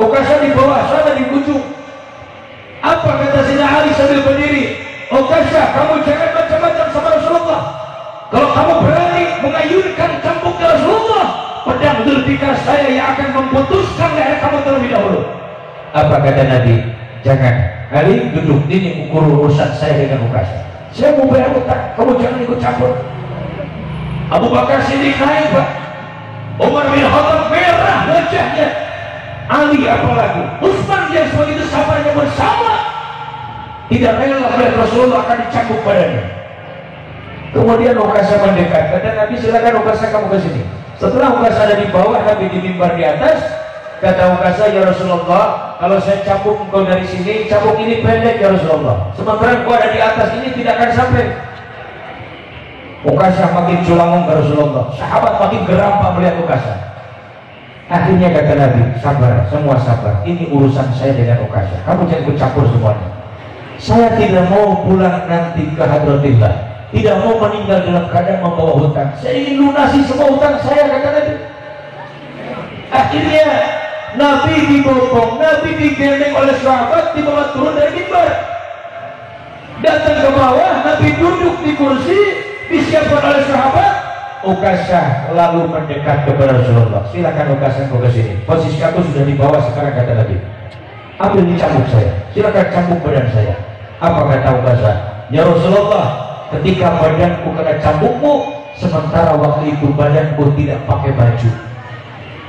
Speaker 1: Ukasha di bawah sana di ujung. Apa kata Sayyidina Ali sambil berdiri? Ukasha, kamu jangan macam-macam sama Rasulullah. Kalau kamu berani mengayunkan cambuknya Rasulullah, pedang Dzulfikar saya yang akan memutuskan leher kamu terlebih dahulu. Apa kata Nabi? Jangan. Ali, duduk, ini urusan saya dengan Ukasha. Saya mau bayar utang, kamu jangan ikut campur. Abu Bakar Siddiq naik, Pak. Umar bin Khattab merah wajahnya. Ali apalagi. Utsman yang sebegitu sabarnya bersama, tidak rela melihat Rasulullah akan dicambuk badannya. Kemudian Ukasha mendekat. Kata Nabi, silakan Ukasha kamu ke sini. Setelah Ukasha ada di bawah, Nabi di mimbar di atas. Kata Ukasha, ya Rasulullah, kalau saya cambuk engkau dari sini, cambuk ini pendek ya Rasulullah. Sementara engkau ada di atas ini tidak akan sampai. Ukasha makin culangung ke Rasulullah. Sahabat makin geram melihat Ukasha. Akhirnya kata Nabi, sabar, semua sabar. Ini urusan saya dengan Ukasha. Kamu jangan ikut campur semuanya. Saya tidak mau pulang nanti ke hadratillah, tidak mau meninggal dalam keadaan membawa hutang. Saya ingin lunasi semua hutang saya, kata Nabi. Akhirnya Nabi dibopong, Nabi digendeng oleh sahabat, dibawa turun dari mimbar. Datang ke bawah, Nabi duduk di kursi, disiapkan oleh sahabat. Ukasha lalu mendekat kepada Rasulullah. Silakan Ukasha, kau ke sini. Posisi aku sudah di bawah sekarang, kata Nabi. Ambil ini cambuk saya, silakan cambuk badan saya. Apa kata Ukasha? Ya Rasulullah, ketika badanku kena cambukmu, sementara waktu itu badanku tidak pakai baju.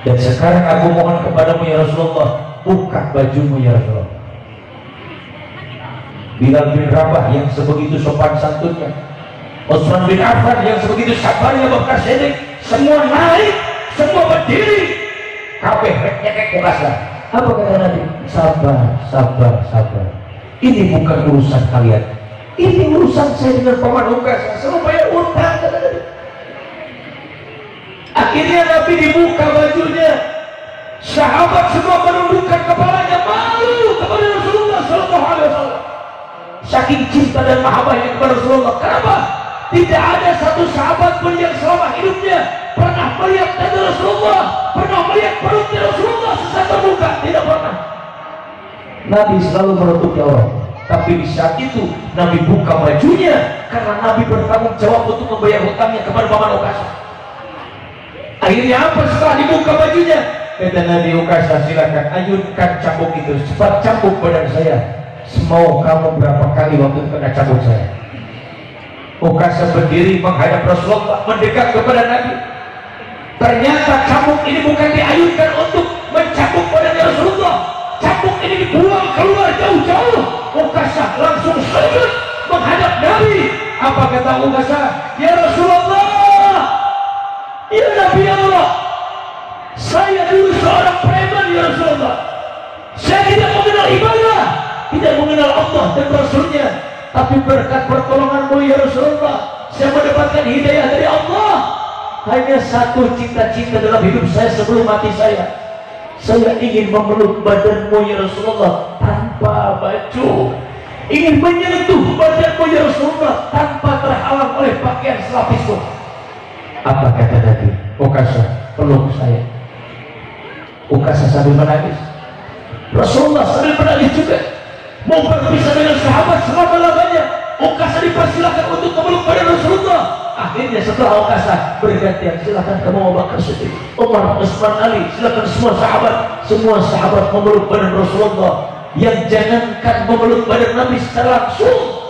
Speaker 1: Dan sekarang aku mohon kepadamu ya Rasulullah, buka bajumu ya Rasulullah. Bilal bin Rabah yang sebegitu sopan santunnya, Utsman bin Affan yang sebegitu sabarnya, Bakar Siddiq, semua naik, semua berdiri, kabeh nyekek Ukasha. Apa kata Nabi? Sabar, sabar, sabar. Ini bukan urusan kalian, ini urusan saya dengan paman Ukasha. Saya bayar utang, kata Nabi. Akhirnya Nabi dibuka bajunya, sahabat semua menundukkan kepalanya, malu kepada Rasulullah SAW. Saking cinta dan mahabbahnya kepada Rasulullah. Kenapa? Tidak ada satu sahabat pun yang selama hidupnya pernah melihat dada Rasulullah, pernah melihat perutnya Rasulullah sesaat terbuka. Tidak pernah. Nabi selalu menutupi aurat. Tapi di saat itu Nabi buka bajunya karena Nabi bertanggung jawab untuk membayar hutangnya kepada paman Ukasha. Akhirnya apa setelah dibuka bajunya? Kata Nabi, Ukasha, silakan ayunkan cambuk itu, cepat cambuk badan saya. Semau kamu berapa kali waktu kena cambuk saya. Ukasha berdiri menghadap Rasulullah, mendekat kepada Nabi. Ternyata cambuk ini bukan diayunkan untuk mencambuk badannya Rasulullah. Cambuk ini dibuang keluar jauh-jauh. Ukasha langsung sujud menghadap Nabi. Apa kata Ukasha? Ya Rasulullah, ya Nabi Allah, saya dulu seorang preman ya Rasulullah. Saya tidak mengenal ibadah, tidak mengenal Allah dan Rasulnya. Tapi berkat pertolonganmu ya Rasulullah, saya mendapatkan hidayah dari Allah. Hanya satu cita-cita dalam hidup saya sebelum mati saya. Saya ingin memeluk badanmu ya Rasulullah tanpa baju. Ingin menyentuh badanmu ya Rasulullah tanpa terhalang oleh pakaian selapismu. Apa kata Nabi? Ukasha, peluk saya. Ukasha sambil menangis. Rasulullah sambil menangis. Ali juga mau berpisah dengan sahabat selama-lamanya. Ukasa dipersilakan untuk memeluk badan Rasulullah. Akhirnya setelah Ukasa bergantian, silakan kamu Abu Bakar Siddiq, Umar, Utsman, Ali, silakan semua sahabat memeluk badan Rasulullah. Yang jangankan memeluk badan Nabi secara langsung,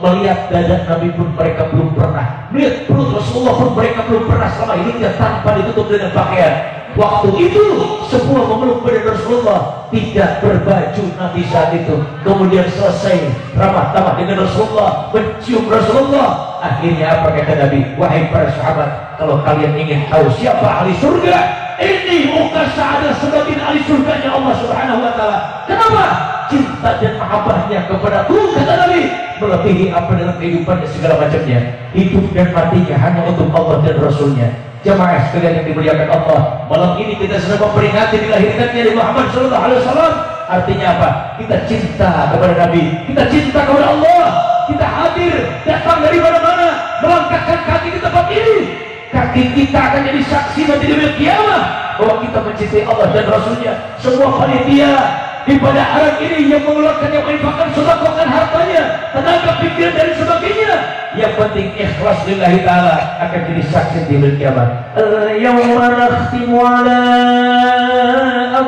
Speaker 1: melihat dada Nabi pun mereka belum pernah, melihat perut Rasulullah pun mereka belum pernah selama hidupnya tanpa ditutup dengan pakaian. Waktu itu semua memeluk badan Rasulullah, tidak berbaju Nabi saat itu. Kemudian selesai ramah tamah dengan Rasulullah, mencium Rasulullah. Akhirnya apa kata Nabi? Wahai para sahabat, kalau kalian ingin tahu siapa ahli surga, ini Ukasa adalah sebagian ahli surganya Allah Subhanahu wa taala. Kenapa? Cinta dan mahabbahnya kepadaku, kata Nabi, melebihi apa dalam kehidupannya segala macamnya. Hidup dan matinya hanya untuk Allah dan Rasulnya. Jamaah sekalian yang dimuliakan Allah, malam ini kita sedang memperingati dilahirkannya Nabi Muhammad SAW. Artinya apa? Kita cinta kepada Nabi, kita cinta kepada Allah, kita hadir, datang dari mana-mana, melangkahkan kaki di tempat ini. Kaki kita akan jadi saksi nanti di hari kiamat bahwa kita mencintai Allah dan Rasulnya. Semua panitia di pada hari ini yang mengeluarkan, yang menginfakkan, sedekahkan hartanya, tenaga, pikiran dan sebagainya, yang penting ikhlas lillahi ta'ala, akan jadi saksi di hari kiamat. Al-yawma nakhtimu ala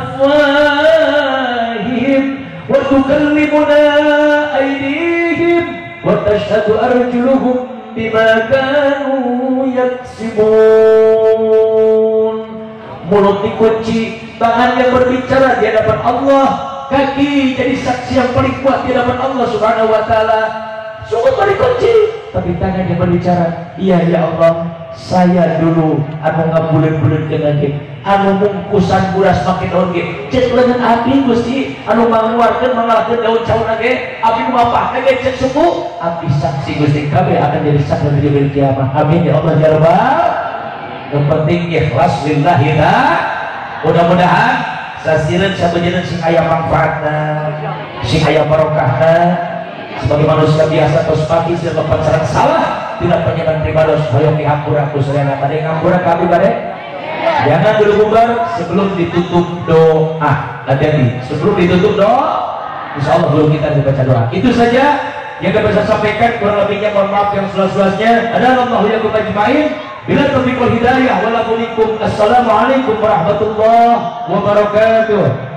Speaker 1: afwahihim wa tukallimuna aydihim wa tashhadu arjuluhum bima kanu yaksibun. Mulut dikunci, tangannya berbicara di hadapan Allah, kaki jadi saksi yang paling kuat di hadapan Allah Subhanahu wa taala. Semua dikunci, tapi tangannya berbicara. Iya ya Allah, saya dulu anu ngabuleun-buleun dengan ge, anu mungkusan buras make daun ge, cek leungeun abdi Gusti, anu manguarkeun mangalahkeun daun cauna ge, abdi mapahna ge cek suku, abdi saksi Gusti, kabeh akan jadi saksi di hari kiamat. Amin ya Allah ya Rabbal. Yang penting ikhlas lillahi ta'ala. Mudah-mudahan sasireun sabejeun sing aya manfaatna, sing aya barokahna. Sebagai manusia biasa tos pagi sudah berpacaran salah, tidak penyenan primados hoyong dihampura ku soalna bade ngampura kabeh bade. Jangan dulu bubar sebelum ditutup doa. Hati-hati, sebelum ditutup doa, insyaallah belum kita baca doa. Itu saja yang dapat saya sampaikan, kurang lebihnya mohon maaf yang seluas-luasnya. Adallahu yakum ajmain. Bila taufiq wal hidayah, walaupun assalamualaikum warahmatullahi wabarakatuh.